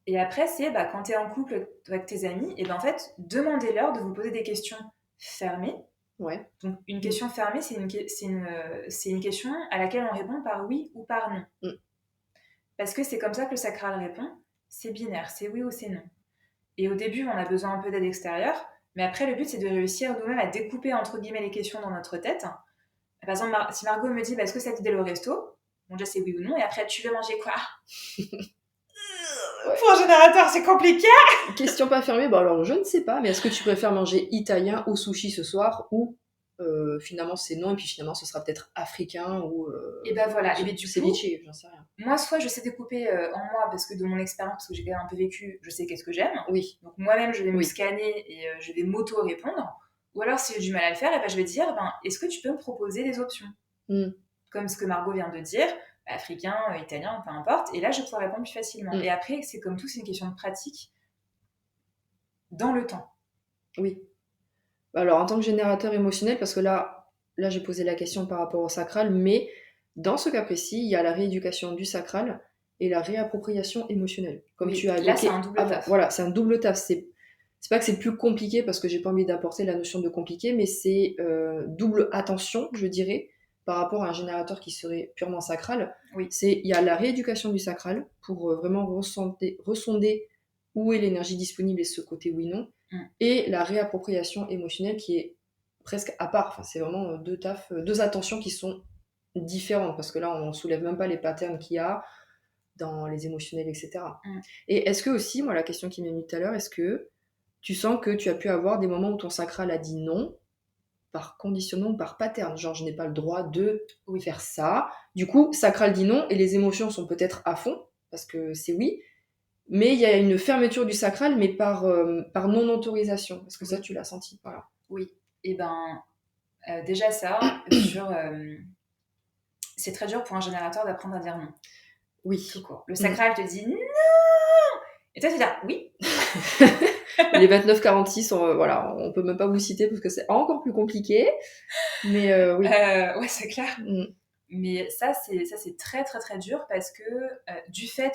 Et après, c'est quand tu es en couple avec tes amis, en fait, demandez-leur de vous poser des questions fermées. Donc, une question fermée, c'est une question à laquelle on répond par oui ou par non. Parce que c'est comme ça que le sacral répond, c'est binaire, c'est oui ou c'est non. Et au début, on a besoin un peu d'aide extérieure, mais après, le but, c'est de réussir nous-mêmes à découper, entre guillemets, les questions dans notre tête. Par exemple, si Margot me dit, est-ce que ça t'aide le resto? Bon, déjà, c'est oui ou non, et après, tu veux manger quoi? Pour un générateur, c'est compliqué. Question pas fermée, alors je ne sais pas, mais est-ce que tu préfères manger italien ou sushi ce soir, ou finalement c'est non, et puis finalement ce sera peut-être africain ou et voilà, et du ceviche, j'en sais rien. Moi, soit je sais découper en moi, parce que de mon expérience, parce que j'ai quand même un peu vécu, je sais qu'est-ce que j'aime. Donc moi-même, je vais me scanner et je vais m'auto-répondre. Ou alors, si j'ai du mal à le faire, je vais dire, est-ce que tu peux me proposer des options? Comme ce que Margot vient de dire, africain, italien, peu importe. Et là, je vais pouvoir répondre plus facilement. Et après, c'est comme tout, c'est une question de pratique dans le temps. Oui. Alors, en tant que générateur émotionnel, parce que là j'ai posé la question par rapport au sacral, mais dans ce cas précis, il y a la rééducation du sacral et la réappropriation émotionnelle. Comme tu as évoqué. Là, c'est un double taf. Voilà, c'est un double taf. C'est pas que c'est plus compliqué, parce que j'ai pas envie d'apporter la notion de compliqué, mais c'est double attention, je dirais, par rapport à un générateur qui serait purement sacral. Il y a la rééducation du sacral pour vraiment ressonder où est l'énergie disponible et ce côté oui-non, et la réappropriation émotionnelle qui est presque à part. Enfin, c'est vraiment deux attentions qui sont différentes, parce que là, on soulève même pas les patterns qu'il y a dans les émotionnels, etc. Et est-ce que aussi, moi, la question qui m'est venue tout à l'heure, est-ce que tu sens que tu as pu avoir des moments où ton sacral a dit non, par conditionnement ou par pattern, genre je n'ai pas le droit de faire ça. Du coup, sacral dit non, et les émotions sont peut-être à fond, parce que c'est oui, mais il y a une fermeture du sacral, mais par non-autorisation. Est-ce que ça, tu l'as senti? Voilà. Oui. Et déjà ça, c'est très dur pour un générateur d'apprendre à dire non. Oui. Tout court. Le sacral te dit non, et toi tu dis oui. Les 29-46, on peut même pas vous citer parce que c'est encore plus compliqué. Mais oui. Ouais, c'est clair. Mais ça c'est très très très dur, parce que du fait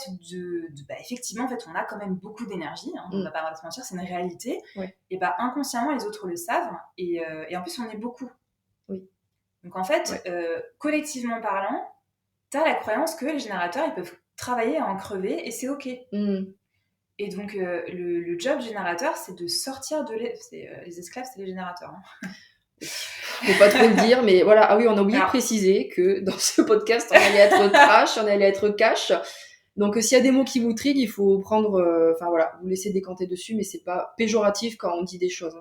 effectivement, en fait, on a quand même beaucoup d'énergie, on va pas se mentir, c'est une réalité. Et inconsciemment, les autres le savent, et en plus on est beaucoup. Donc en fait, collectivement parlant, t'as la croyance que les générateurs, ils peuvent travailler à en crever, et c'est ok. Et donc le job générateur, c'est de sortir de les esclaves, c'est les générateurs. Faut pas trop le dire, mais voilà. Ah oui, on a oublié de préciser que dans ce podcast, on allait être trash, on allait être cash. Donc s'il y a des mots qui vous triguent, il faut prendre, vous laisser décanter dessus, mais c'est pas péjoratif quand on dit des choses.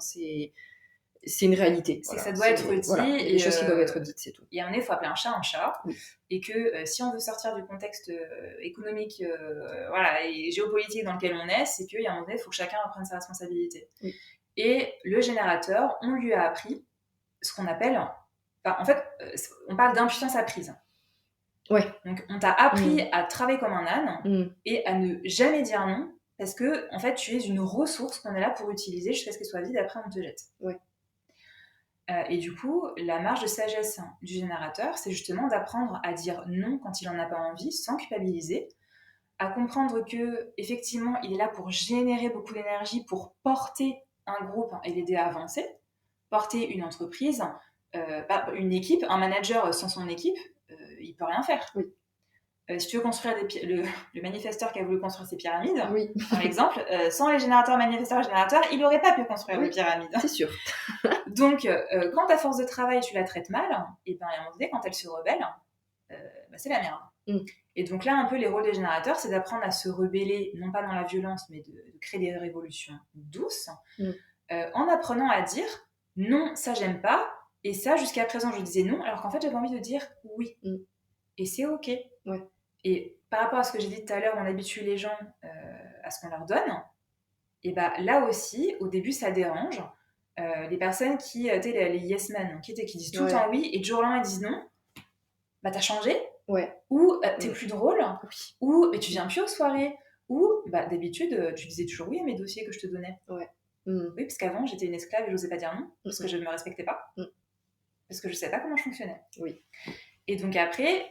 C'est une réalité. C'est que ça doit être dit. Voilà, il y a des choses qui doivent être dites, c'est tout. Et à un moment, il faut appeler un chat. Et que si on veut sortir du contexte économique et géopolitique dans lequel on est, c'est qu'il y a un moment donné, il faut que chacun reprenne sa responsabilité. Et le générateur, on lui a appris ce qu'on appelle... en fait, on parle d'impuissance apprise. Ouais. Donc, on t'a appris à travailler comme un âne et à ne jamais dire non parce que, en fait, tu es une ressource qu'on est là pour utiliser jusqu'à ce qu'elle soit vide, après on te jette. Ouais. Et du coup, la marge de sagesse du générateur, c'est justement d'apprendre à dire non quand il n'en a pas envie, sans culpabiliser, à comprendre que effectivement, il est là pour générer beaucoup d'énergie, pour porter un groupe et l'aider à avancer, porter une entreprise, une équipe, un manager sans son équipe, il peut rien faire. Oui. Si tu veux construire le manifesteur qui a voulu construire ses pyramides, oui. par exemple, sans les générateurs, manifesteurs et générateurs, il n'aurait pas pu construire les pyramides. C'est sûr. Donc, quand ta force de travail, tu la traites mal, et ben, à un moment donné, quand elle se rebelle, c'est la merde. Et donc là, un peu, les rôles des générateurs, c'est d'apprendre à se rebeller, non pas dans la violence, mais de créer des révolutions douces, en apprenant à dire « non, ça, j'aime pas », et ça, jusqu'à présent, je disais non, alors qu'en fait, j'avais envie de dire « oui ». Et c'est OK. Ouais. Et par rapport à ce que j'ai dit tout à l'heure, on habitue les gens à ce qu'on leur donne, et bah, là aussi, au début, ça dérange. Les personnes qui, les yes men, qui disent tout le temps oui, et du jour au lendemain, ils disent non, bah t'as changé, ou t'es plus drôle, ou tu viens plus aux soirées, ou bah, d'habitude, tu disais toujours oui à mes dossiers que je te donnais. Oui, parce qu'avant, j'étais une esclave et j'osais pas dire non, parce que je ne me respectais pas, parce que je savais pas comment je fonctionnais. Et donc après,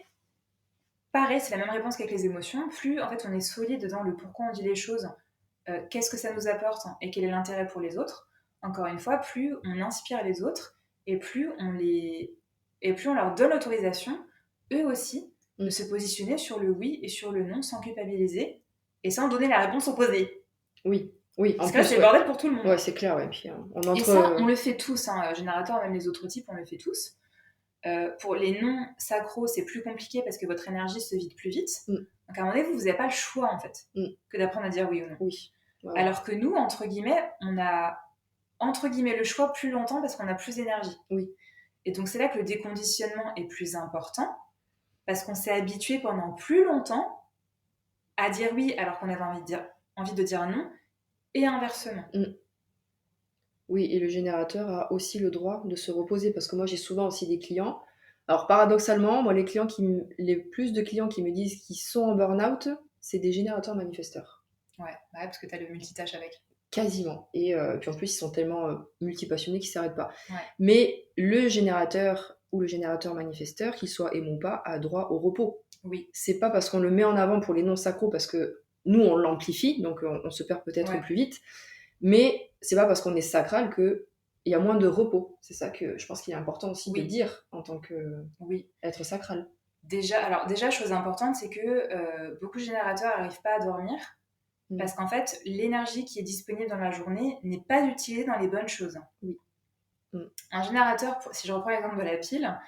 pareil, c'est la même réponse qu'avec les émotions. Plus en fait on est solide dans le pourquoi on dit les choses, qu'est-ce que ça nous apporte et quel est l'intérêt pour les autres, encore une fois, plus on inspire les autres et plus on leur donne l'autorisation, eux aussi, de se positionner sur le oui et sur le non sans culpabiliser et sans donner la réponse opposée. Oui. Parce que là, c'est le bordel pour tout le monde. Ouais, c'est clair, Puis, et ça, on le fait tous, générateurs, même les autres types, on le fait tous. Pour les non-sacros, c'est plus compliqué parce que votre énergie se vide plus vite. Donc à un moment donné, vous n'avez pas le choix, en fait, que d'apprendre à dire oui ou non. Alors que nous, entre guillemets, on a le choix plus longtemps parce qu'on a plus d'énergie. Et donc c'est là que le déconditionnement est plus important parce qu'on s'est habitué pendant plus longtemps à dire oui alors qu'on avait envie de dire non, et inversement. Oui, et le générateur a aussi le droit de se reposer parce que moi j'ai souvent aussi des clients. Alors paradoxalement, moi les plus de clients qui me disent qu'ils sont en burn-out, c'est des générateurs manifesteurs. Ouais, parce que tu as le multitâche avec. Quasiment. Et puis en plus, ils sont tellement multipassionnés qu'ils ne s'arrêtent pas. Mais le générateur ou le générateur manifesteur, qu'il soit aimant ou pas, a droit au repos. C'est pas parce qu'on le met en avant pour les non-sacros, parce que nous, on l'amplifie, donc on se perd peut-être plus vite. Mais c'est pas parce qu'on est sacral qu'il y a moins de repos. C'est ça que je pense qu'il est important aussi de dire en tant que être sacral. Déjà, chose importante, c'est que beaucoup de générateurs n'arrivent pas à dormir parce qu'en fait, l'énergie qui est disponible dans la journée n'est pas utilisée dans les bonnes choses. Un générateur, si je reprends l'exemple de la pile,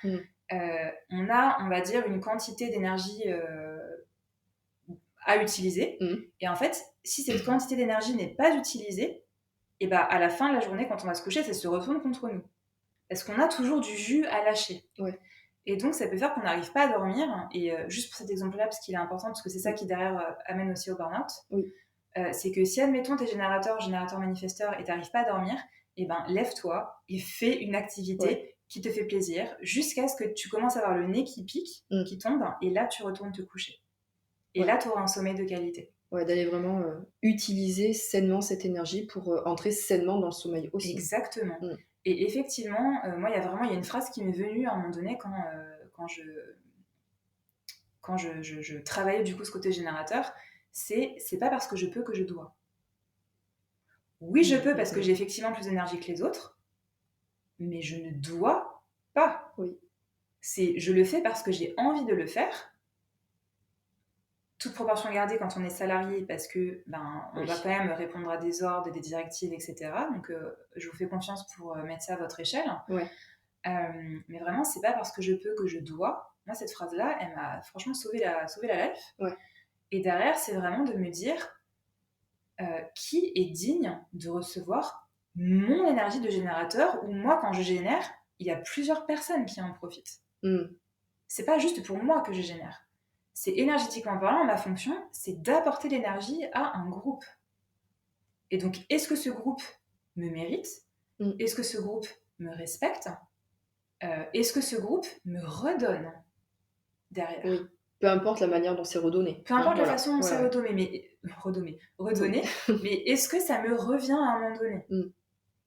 on a, on va dire, une quantité d'énergie à utiliser. Et en fait, si cette quantité d'énergie n'est pas utilisée, et bah, à la fin de la journée, quand on va se coucher, ça se retourne contre nous. Parce qu'on a toujours du jus à lâcher. Et donc, ça peut faire qu'on n'arrive pas à dormir. Et juste pour cet exemple-là, parce qu'il est important, parce que c'est ça qui, derrière, amène aussi au burn-out, c'est que si, admettons, t'es générateur manifesteur, et t'arrives pas à dormir, et ben, lève-toi et fais une activité qui te fait plaisir, jusqu'à ce que tu commences à avoir le nez qui pique, qui tombe, et là, tu retournes te coucher. Et là, tu auras un sommeil de qualité. D'aller vraiment utiliser sainement cette énergie pour entrer sainement dans le sommeil aussi. Exactement. Et effectivement, moi, il y a une phrase qui m'est venue à un moment donné quand je travaillais du coup ce côté générateur, c'est pas parce que je peux que je dois. Oui, je peux parce que j'ai effectivement plus d'énergie que les autres, mais je ne dois pas. Je le fais parce que j'ai envie de le faire. Toute proportion gardée quand on est salarié, parce que on va quand même répondre à des ordres, des directives, etc. Donc, je vous fais confiance pour mettre ça à votre échelle. Mais vraiment, c'est pas parce que je peux que je dois. Moi, cette phrase-là, elle m'a franchement sauvé la life. Et derrière, c'est vraiment de me dire qui est digne de recevoir mon énergie de générateur, ou moi, quand je génère, il y a plusieurs personnes qui en profitent. C'est pas juste pour moi que je génère. C'est énergétiquement parlant, ma fonction, c'est d'apporter l'énergie à un groupe. Et donc, est-ce que ce groupe me mérite ? Est-ce que ce groupe me respecte ? Est-ce que ce groupe me redonne derrière ? Peu importe la manière dont c'est redonné. Peu importe la Voilà. façon dont c'est redonné, mais est-ce que ça me revient à un moment donné?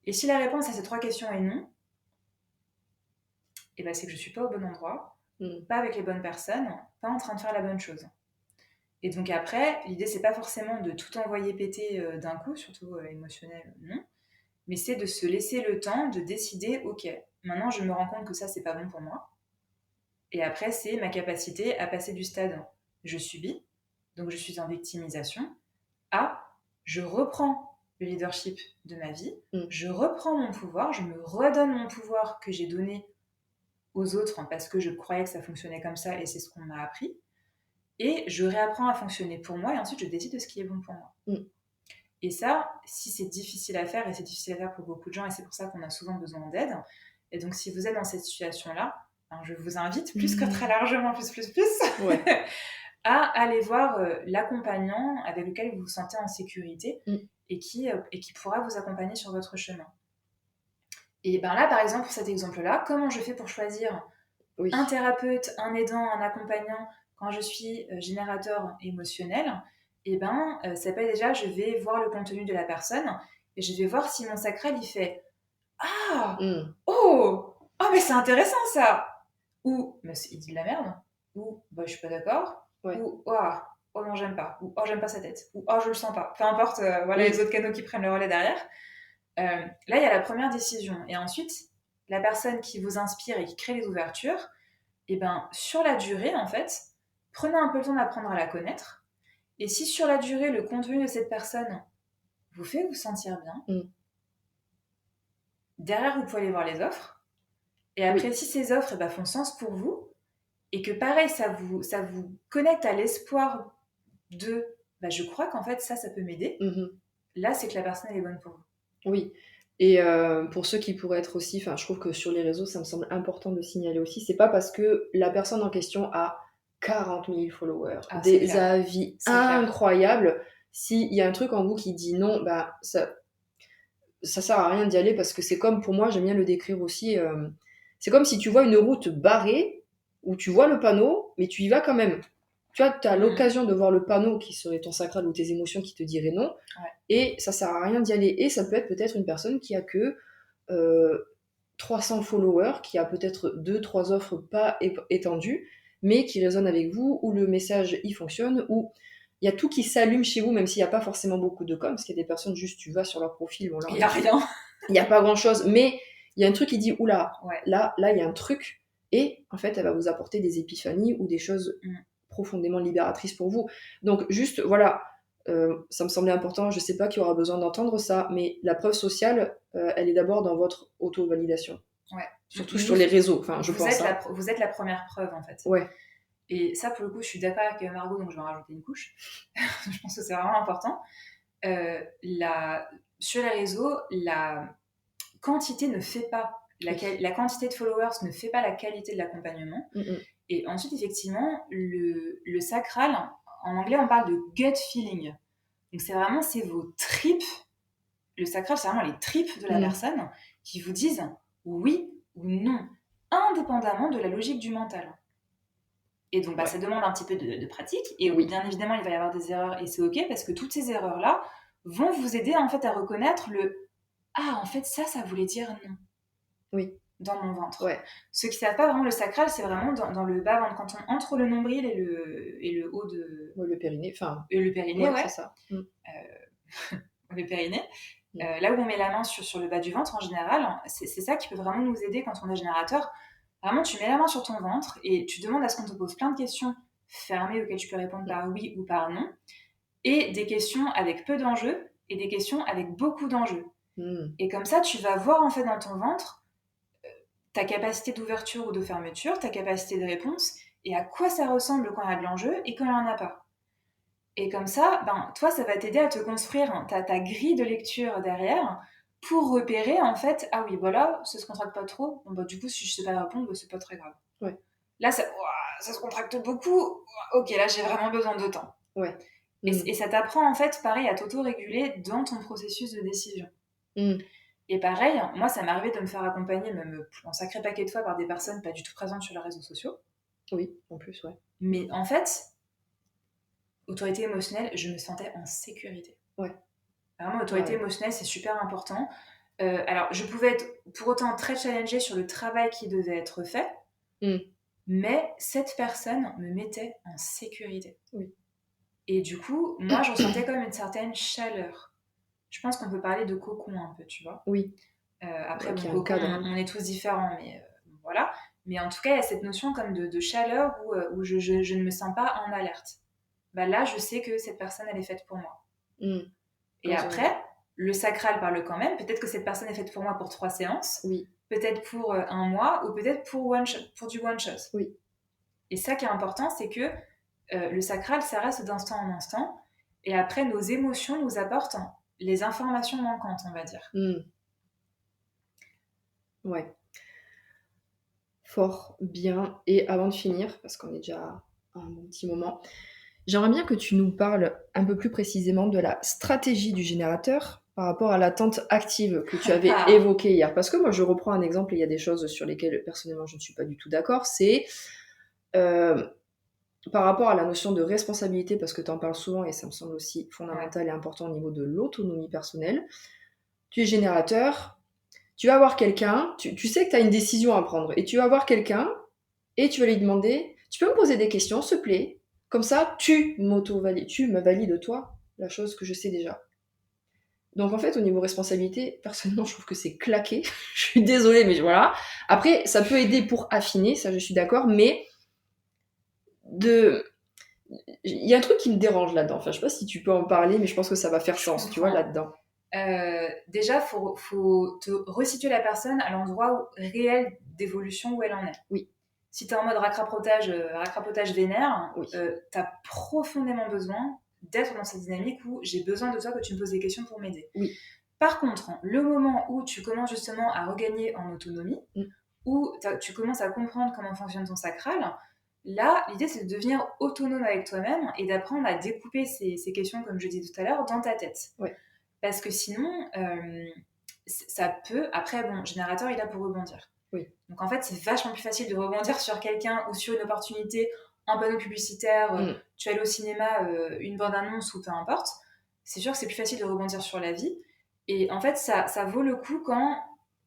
Et si la réponse à ces 3 questions est non, et ben c'est que je suis pas au bon endroit, pas avec les bonnes personnes, pas en train de faire la bonne chose. Et donc après, l'idée c'est pas forcément de tout envoyer péter d'un coup, surtout émotionnel, non, mais c'est de se laisser le temps de décider, ok, maintenant je me rends compte que ça c'est pas bon pour moi. Et après c'est ma capacité à passer du stade je subis, donc je suis en victimisation, à je reprends le leadership de ma vie, je reprends mon pouvoir, je me redonne mon pouvoir que j'ai donné aux autres parce que je croyais que ça fonctionnait comme ça et c'est ce qu'on m'a appris. Et je réapprends à fonctionner pour moi et ensuite je décide de ce qui est bon pour moi. Et ça, si c'est difficile à faire, et c'est difficile à faire pour beaucoup de gens, et c'est pour ça qu'on a souvent besoin d'aide, et donc si vous êtes dans cette situation-là, je vous invite, plus que très largement, ouais. à aller voir l'accompagnant avec lequel vous vous sentez en sécurité et qui pourra vous accompagner sur votre chemin. Et ben là, par exemple, pour cet exemple-là, comment je fais pour choisir un thérapeute, un aidant, un accompagnant quand je suis générateur émotionnel? Et ben, ça peut être déjà, je vais voir le contenu de la personne et je vais voir si mon sacral, il fait « Ah oh, oh, mais c'est intéressant ça !» Ou mais « Il dit de la merde !» Ou « Bah, je suis pas d'accord !» Ou « Oh non, j'aime pas !» Ou « Oh, j'aime pas sa tête !» Ou « Oh, je le sens pas !» Peu importe, voilà les autres canaux qui prennent le relais derrière. Là, il y a la première décision. Et ensuite, la personne qui vous inspire et qui crée les ouvertures, et ben, sur la durée, en fait, prenez un peu le temps d'apprendre à la connaître. Et si sur la durée, le contenu de cette personne vous fait vous sentir bien, derrière, vous pouvez aller voir les offres. Et après, si ces offres font sens pour vous, et que pareil, ça vous connecte à l'espoir de je crois qu'en fait, ça peut m'aider, là, c'est que la personne, elle est bonne pour vous. Oui. Et pour ceux qui pourraient être aussi, je trouve que sur les réseaux, ça me semble important de signaler aussi, c'est pas parce que la personne en question a 40 000 followers, des avis incroyables, s'il y a un truc en vous qui dit non, ça sert à rien d'y aller, parce que c'est comme, pour moi, j'aime bien le décrire aussi, c'est comme si tu vois une route barrée, où tu vois le panneau, mais tu y vas quand même. Tu vois, tu as l'occasion de voir le panneau qui serait ton sacral ou tes émotions qui te diraient non, et ça sert à rien d'y aller. Et ça peut être peut-être une personne qui a que 300 followers, qui a peut-être 2-3 offres pas étendues, mais qui résonne avec vous, où le message y fonctionne, où il y a tout qui s'allume chez vous, même s'il n'y a pas forcément beaucoup de com, parce qu'il y a des personnes, juste tu vas sur leur profil, il n'y a rien. Il n'y a pas grand-chose, mais il y a un truc qui dit, oula, là, il y a un truc, et en fait, elle va vous apporter des épiphanies ou des choses profondément libératrices pour vous. Donc, juste, voilà, ça me semblait important, je sais pas qui aura besoin d'entendre ça, mais la preuve sociale, elle est d'abord dans votre auto-validation. Surtout sur les réseaux, je pense. Vous êtes la première preuve, en fait. Et ça, pour le coup, je suis d'accord avec Margot, donc je vais en rajouter une couche. Je pense que c'est vraiment important. Sur les réseaux, la quantité ne fait pas, la quantité de followers ne fait pas la qualité de l'accompagnement. Et ensuite, effectivement, le sacral, en anglais, on parle de gut feeling. Donc, c'est vos tripes. Le sacral, c'est vraiment les tripes de la personne qui vous disent oui ou non, indépendamment de la logique du mental. Et donc, ça demande un petit peu de pratique. Et bien évidemment, il va y avoir des erreurs et c'est OK parce que toutes ces erreurs-là vont vous aider en fait à reconnaître en fait, ça voulait dire non. Oui. Dans mon ventre. Ceux qui ne savent pas vraiment, le sacral, c'est vraiment dans le bas-ventre, quand on entre le nombril et le haut de... le périnée, Et le périnée, c'est ça. Le périnée. Là où on met la main sur le bas du ventre, en général, c'est ça qui peut vraiment nous aider quand on est générateur. Vraiment, tu mets la main sur ton ventre et tu demandes à ce qu'on te pose plein de questions fermées auxquelles tu peux répondre par oui ou par non, et des questions avec peu d'enjeux et des questions avec beaucoup d'enjeux. Et comme ça, tu vas voir en fait dans ton ventre ta capacité d'ouverture ou de fermeture, ta capacité de réponse, et à quoi ça ressemble quand il y a de l'enjeu et quand il n'y en a pas. Et comme ça, toi, ça va t'aider à te construire ta grille de lecture derrière pour repérer, en fait, ah oui, voilà, ça se contracte pas trop. Bon, du coup, si je sais pas répondre, c'est pas très grave. Là, ça se contracte beaucoup. Ok, là, j'ai vraiment besoin de temps. Et ça t'apprend, en fait, pareil, à t'auto-réguler dans ton processus de décision. Et pareil, moi, ça m'est arrivé de me faire accompagner, même un sacré paquet de fois, par des personnes pas du tout présentes sur les réseaux sociaux. Oui, en plus, Mais en fait, autorité émotionnelle, je me sentais en sécurité. Ouais. Vraiment, l'autorité émotionnelle, c'est super important. Alors, je pouvais être pour autant très challengée sur le travail qui devait être fait, mais cette personne me mettait en sécurité. Oui. Et du coup, moi, je ressentais quand même une certaine chaleur. Je pense qu'on peut parler de cocon un peu, tu vois. Oui. Après, bon, cocon, on est tous différents, mais voilà. Mais en tout cas, il y a cette notion comme de chaleur où je ne me sens pas en alerte. Bah là, je sais que cette personne, elle est faite pour moi. Et après, le sacral parle quand même. Peut-être que cette personne est faite pour moi pour 3 séances. Oui. Peut-être pour 1 mois ou peut-être pour du one shot. Oui. Et ça qui est important, c'est que le sacral, ça reste d'instant en instant. Et après, nos émotions nous apportent les informations manquantes, on va dire. Ouais. Fort bien. Et avant de finir, parce qu'on est déjà à un bon petit moment, j'aimerais bien que tu nous parles un peu plus précisément de la stratégie du générateur par rapport à l'attente active que tu avais évoquée hier. Parce que moi, je reprends un exemple et il y a des choses sur lesquelles, personnellement, je ne suis pas du tout d'accord. C'est par rapport à la notion de responsabilité, parce que tu en parles souvent et ça me semble aussi fondamental et important au niveau de l'autonomie personnelle. Tu es générateur, tu vas voir quelqu'un, tu sais que tu as une décision à prendre et tu vas voir quelqu'un et tu vas lui demander, tu peux me poser des questions, s'il te plaît? Comme ça, tu m'auto-valides, tu me valides toi la chose que je sais déjà. Donc en fait, au niveau responsabilité, personnellement, je trouve que c'est claqué. Je suis désolée, mais voilà. Après, ça peut aider pour affiner, ça je suis d'accord, mais il y a un truc qui me dérange là-dedans. Enfin, je sais pas si tu peux en parler, mais je pense que ça va faire sens, tu vois, là-dedans. Déjà, faut te resituer la personne à l'endroit réel d'évolution où elle en est. Oui. Si tu es en mode racrapotage vénère, tu as profondément besoin d'être dans cette dynamique où j'ai besoin de toi que tu me poses des questions pour m'aider. Oui. Par contre, le moment où tu commences justement à regagner en autonomie, où tu commences à comprendre comment fonctionne ton sacral, là, l'idée, c'est de devenir autonome avec toi-même et d'apprendre à découper ces questions, comme je disais tout à l'heure, dans ta tête. Ouais. Parce que sinon, ça peut... Après, bon, générateur, il est là pour rebondir. Oui. Donc en fait, c'est vachement plus facile de rebondir sur quelqu'un ou sur une opportunité, un panneau publicitaire, tu allais au cinéma, une bande-annonce ou peu importe. C'est sûr que c'est plus facile de rebondir sur la vie. Et en fait, ça vaut le coup quand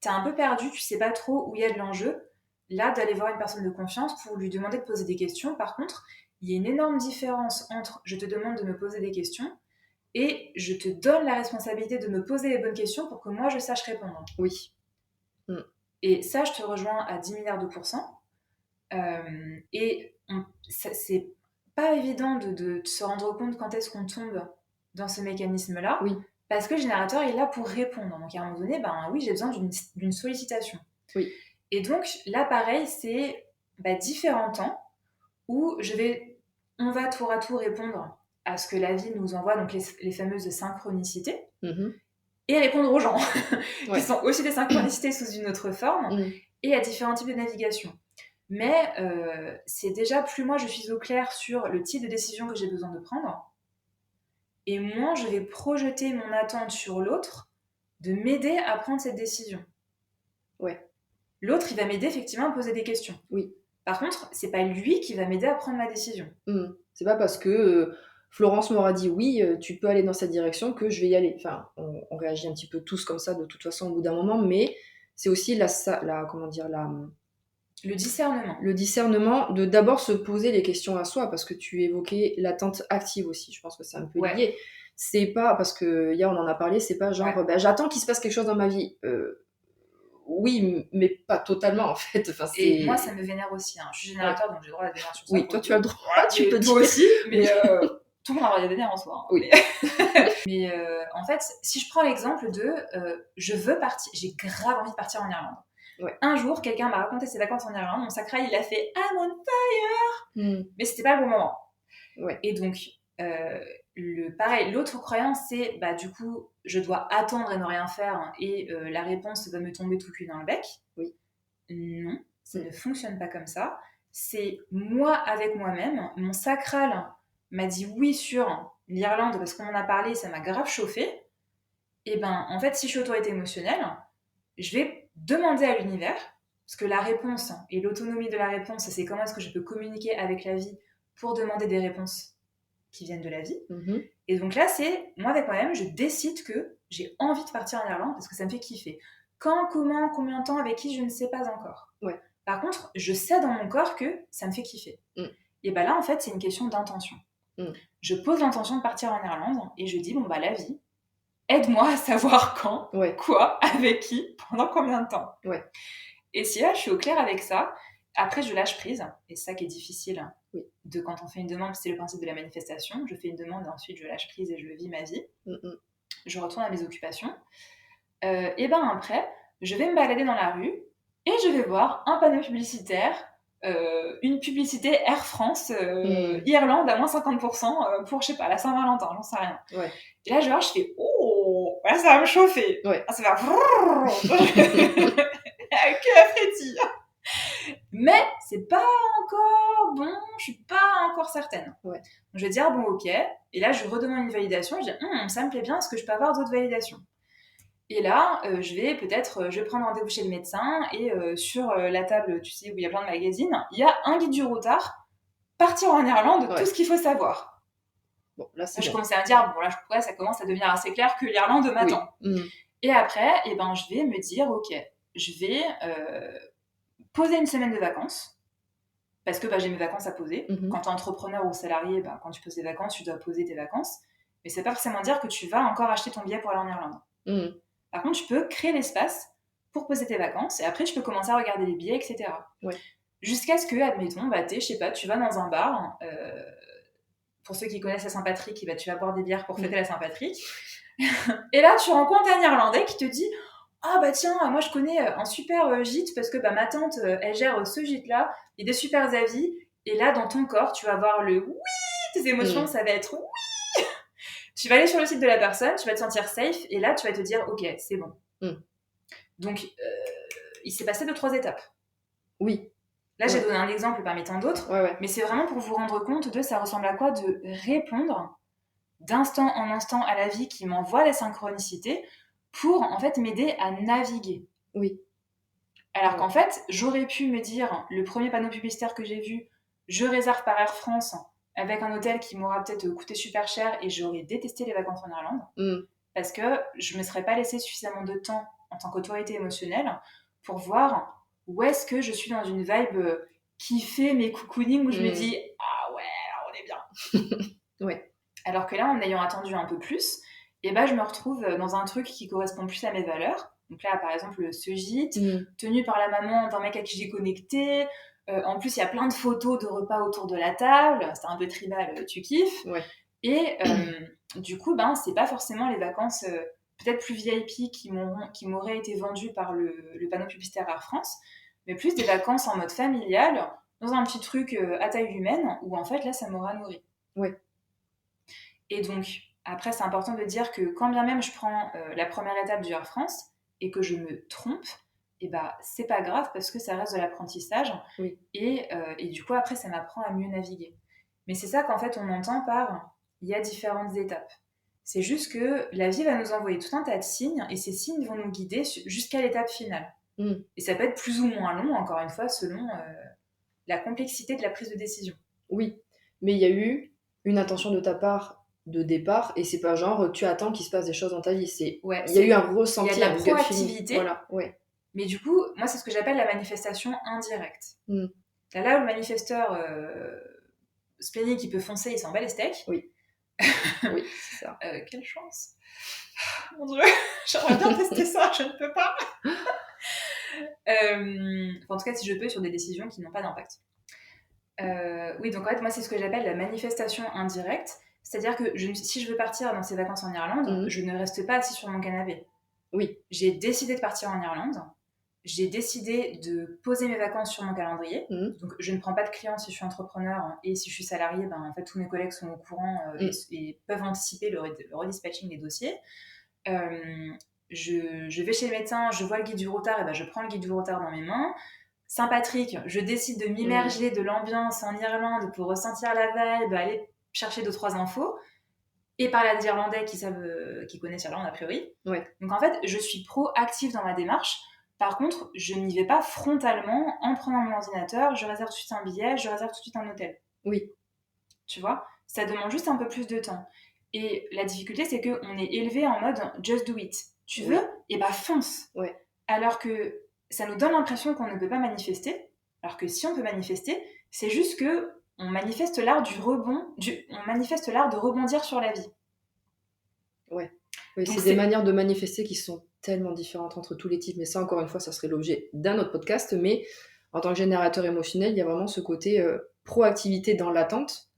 t'es un peu perdu, tu sais pas trop où il y a de l'enjeu, là, d'aller voir une personne de confiance pour lui demander de poser des questions. Par contre, il y a une énorme différence entre je te demande de me poser des questions et je te donne la responsabilité de me poser les bonnes questions pour que moi, je sache répondre. Oui. Et ça, je te rejoins à 10 milliards de pourcents. C'est pas évident de se rendre compte quand est-ce qu'on tombe dans ce mécanisme-là. Oui. Parce que le générateur est là pour répondre. Donc à un moment donné, ben oui, j'ai besoin d'une sollicitation. Oui. Et donc là, pareil, c'est différents temps où on va tour à tour répondre à ce que la vie nous envoie, donc les fameuses synchronicités, et répondre aux gens, qui sont aussi des synchronicités sous une autre forme, et à différents types de navigation. Mais c'est déjà, plus moi je suis au clair sur le type de décision que j'ai besoin de prendre, et moins je vais projeter mon attente sur l'autre de m'aider à prendre cette décision. Ouais. L'autre, il va m'aider effectivement à poser des questions. Oui. Par contre, c'est pas lui qui va m'aider à prendre ma décision. C'est pas parce que Florence m'aura dit oui, tu peux aller dans cette direction que je vais y aller. Enfin, on réagit un petit peu tous comme ça de toute façon au bout d'un moment, mais c'est aussi le discernement. Le discernement de d'abord se poser les questions à soi, parce que tu évoquais l'attente active aussi. Je pense que c'est un peu lié. C'est pas, parce que hier on en a parlé, c'est pas genre j'attends qu'il se passe quelque chose dans ma vie. Oui, mais pas totalement en fait. Enfin, et moi, ça me vénère aussi. Je suis générateur, donc j'ai le droit à la vénération. Oui, toi tu as le droit, tu peux dire. Toi aussi, mais tout le monde a le droit de vénérer en soi. Oui. Mais en fait, si je prends l'exemple de je veux partir, j'ai grave envie de partir en Irlande. Ouais. Un jour, quelqu'un m'a raconté ses vacances en Irlande, mon sacral, il a fait I'm on fire, mais c'était pas le bon moment. Ouais. Et donc, l'autre croyance, c'est du coup, je dois attendre et ne rien faire, et la réponse va me tomber tout cuit dans le bec. Oui. Non, ça ne fonctionne pas comme ça. C'est moi avec moi-même. Mon sacral m'a dit oui sur l'Irlande parce qu'on en a parlé, ça m'a grave chauffé. Et en fait, si je suis autorité émotionnelle, je vais demander à l'univers, parce que la réponse et l'autonomie de la réponse, c'est comment est-ce que je peux communiquer avec la vie pour demander des réponses qui viennent de la vie. Mm-hmm. Et donc là, c'est, moi avec moi-même, je décide que j'ai envie de partir en Irlande parce que ça me fait kiffer. Quand, comment, combien de temps, avec qui, je ne sais pas encore. Ouais. Par contre, je sais dans mon corps que ça me fait kiffer. Et bah là, en fait, c'est une question d'intention. Je pose l'intention de partir en Irlande et je dis, bon bah la vie, aide-moi à savoir quand, quoi, avec qui, pendant combien de temps. Et si là, je suis au clair avec ça, après, je lâche prise. Et c'est ça qui est difficile de quand on fait une demande, c'est le principe de la manifestation. Je fais une demande et ensuite, je lâche prise et je vis ma vie. Je retourne à mes occupations. Et ben après, je vais me balader dans la rue et je vais voir un panneau publicitaire, une publicité Air France, Irlande à moins 50% pour, je sais pas, la Saint-Valentin, j'en sais rien. Et là, je vais voir, je fais, oh, là, ça va me chauffer. Ça va que frétille. Mais c'est pas encore bon, je suis pas encore certaine. Donc je vais dire, bon, ok. Et là, je redemande une validation. Je dis, ça me plaît bien, est-ce que je peux avoir d'autres validations? Et là, je vais prendre rendez-vous chez le médecin et sur la table, tu sais, où il y a plein de magazines, il y a un guide du routard, partir en Irlande, tout ce qu'il faut savoir. Bon, là, je commençais à me dire, bon là, ça commence à devenir assez clair que l'Irlande m'attend. Et après, je vais me dire, ok, je vais poser une semaine de vacances, parce que j'ai mes vacances à poser. Quand tu es entrepreneur ou salarié, quand tu poses tes vacances, tu dois poser tes vacances. Mais c'est pas forcément dire que tu vas encore acheter ton billet pour aller en Irlande. Par contre, tu peux créer l'espace pour poser tes vacances et après, tu peux commencer à regarder les billets, etc. Jusqu'à ce que, admettons, je sais pas, tu vas dans un bar. Pour ceux qui connaissent la Saint-Patrick, tu vas boire des bières pour fêter la Saint-Patrick. Et là, tu rencontres un Irlandais qui te dit, ah bah tiens, moi je connais un super gîte parce que ma tante, elle gère ce gîte-là, il y a des super avis. Et là, dans ton corps, tu vas voir le oui, tes émotions, ça va être oui. Tu vas aller sur le site de la personne, tu vas te sentir safe, et là, tu vas te dire, ok, c'est bon. Donc, il s'est passé 2-3 étapes. Là, j'ai donné un exemple parmi tant d'autres, mais c'est vraiment pour vous rendre compte de ça ressemble à quoi de répondre d'instant en instant à la vie qui m'envoie la synchronicité pour, en fait, m'aider à naviguer. Alors qu'en fait, j'aurais pu me dire, le premier panneau publicitaire que j'ai vu, je réserve par Air France avec un hôtel qui m'aura peut-être coûté super cher et j'aurais détesté les vacances en Irlande parce que je me serais pas laissé suffisamment de temps en tant qu'autorité émotionnelle pour voir où est-ce que je suis dans une vibe qui fait mes cocooning où je me dis ah ouais, on est bien. Alors que là, en ayant attendu un peu plus, je me retrouve dans un truc qui correspond plus à mes valeurs. Donc là, par exemple, ce gîte, tenu par la maman d'un mec à qui j'ai connecté. En plus, il y a plein de photos de repas autour de la table. C'est un peu tribal, tu kiffes. Et du coup, c'est pas forcément les vacances peut-être plus VIP qui m'auraient été vendues par le panneau publicitaire Air France, mais plus des vacances en mode familial, dans un petit truc à taille humaine, où en fait, là, ça m'aura nourri. Et donc, après, c'est important de dire que quand bien même je prends la première étape du Air France et que je me trompe, c'est pas grave parce que ça reste de l'apprentissage. Et du coup, après, ça m'apprend à mieux naviguer. Mais c'est ça qu'en fait, on entend par il y a différentes étapes. C'est juste que la vie va nous envoyer tout un tas de signes et ces signes vont nous guider jusqu'à l'étape finale. Et ça peut être plus ou moins long, encore une fois, selon la complexité de la prise de décision. Oui, mais il y a eu une intention de ta part de départ et c'est pas genre tu attends qu'il se passe des choses dans ta vie. Il y a eu un ressenti, il y a de la proactivité. Voilà, Mais du coup, moi, c'est ce que j'appelle la manifestation indirecte. Là où le manifesteur splénique, il peut foncer, il s'en bat les steaks. Oui, c'est ça. Quelle chance. Mon Dieu, j'aimerais bien tester ça, je ne peux pas. En tout cas, si je peux, sur des décisions qui n'ont pas d'impact. Oui, donc en fait, moi, c'est ce que j'appelle la manifestation indirecte. C'est-à-dire que si je veux partir dans ces vacances en Irlande, je ne reste pas assis sur mon canapé. J'ai décidé de partir en Irlande. J'ai décidé de poser mes vacances sur mon calendrier. Donc, je ne prends pas de clients si je suis entrepreneur et si je suis salarié, en fait, tous mes collègues sont au courant et peuvent anticiper le redispatching des dossiers. Je vais chez le médecin, je vois le guide du routard, et je prends le guide du routard dans mes mains. Saint-Patrick, je décide de m'immerger de l'ambiance en Irlande pour ressentir la vibe, aller chercher 2-3 infos. Et parler à des Irlandais qui connaissent l'Irlande a priori. Donc en fait, je suis proactive dans ma démarche. Par contre, je n'y vais pas frontalement en prenant mon ordinateur, je réserve tout de suite un billet, je réserve tout de suite un hôtel. tu vois. Ça demande juste un peu plus de temps. Et la difficulté, c'est qu'on est élevé en mode just do it. Tu veux? Et bah fonce. Ouais. Alors que ça nous donne l'impression qu'on ne peut pas manifester. Alors que si on peut manifester, c'est juste que on manifeste l'art du rebond, on manifeste l'art de rebondir sur la vie. Ouais. Oui, c'est des manières de manifester qui sont tellement différentes entre tous les types. Mais ça, encore une fois, ça serait l'objet d'un autre podcast. Mais en tant que générateur émotionnel, il y a vraiment ce côté proactivité dans l'attente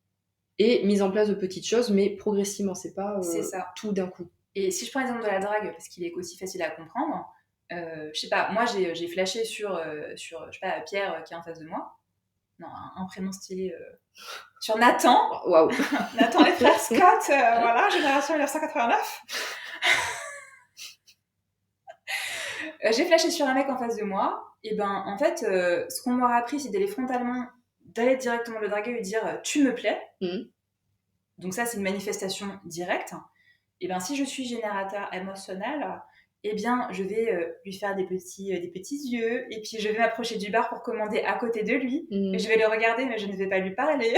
et mise en place de petites choses, mais progressivement. C'est pas tout d'un coup. Et si je prends l'exemple de la drague, parce qu'il est aussi facile à comprendre, je sais pas, moi j'ai flashé sur je sais pas, Pierre qui est en face de moi. Non, un prénom stylé. Sur Nathan. Waouh. Nathan, les frères Scott, voilà, génération 1989. J'ai flashé sur un mec en face de moi. Et ben, en fait, ce qu'on m'aurait appris, c'est d'aller frontalement, d'aller directement le draguer et lui dire tu me plais. Donc, ça, c'est une manifestation directe. Et ben, si je suis générateur émotionnel, eh bien, je vais lui faire des petits yeux, et puis je vais m'approcher du bar pour commander à côté de lui, et je vais le regarder, mais je ne vais pas lui parler.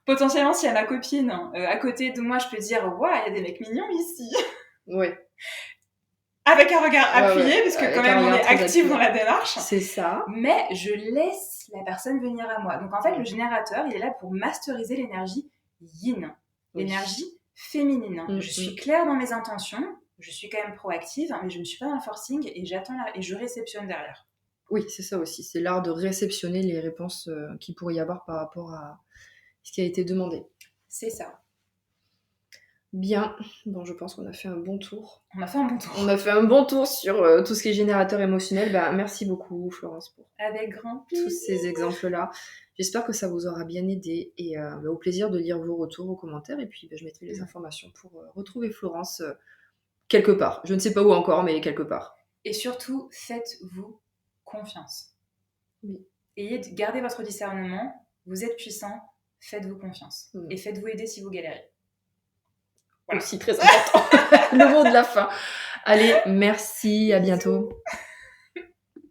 Potentiellement, s'il y a ma copine à côté de moi, je peux dire « Waouh, il y a des mecs mignons ici !» Ouais. Avec un regard appuyé, parce que quand même, on est actif dans la démarche. C'est ça. Mais je laisse la personne venir à moi. Donc, en fait, le générateur, il est là pour masteriser l'énergie yin, l'énergie féminine. Je suis claire dans mes intentions, je suis quand même proactive, mais je ne suis pas dans le forcing et j'attends et je réceptionne derrière. Oui, c'est ça aussi. C'est l'art de réceptionner les réponses qu'il pourrait y avoir par rapport à ce qui a été demandé. C'est ça. Bien. Bon, je pense qu'on a fait un bon tour. On a fait un bon tour. On a fait un bon tour sur tout ce qui est générateur émotionnel. Merci beaucoup, Florence, pour avec grand plaisir. Tous ces exemples-là. J'espère que ça vous aura bien aidé et au plaisir de lire vos retours, vos commentaires. Et puis, je mettrai les informations pour retrouver Florence quelque part. Je ne sais pas où encore, mais quelque part. Et surtout, faites-vous confiance. Oui. Gardez votre discernement. Vous êtes puissant. Faites-vous confiance. Et faites-vous aider si vous galérez. Voilà. Aussi très important. Le mot de la fin. Allez, merci. À bientôt.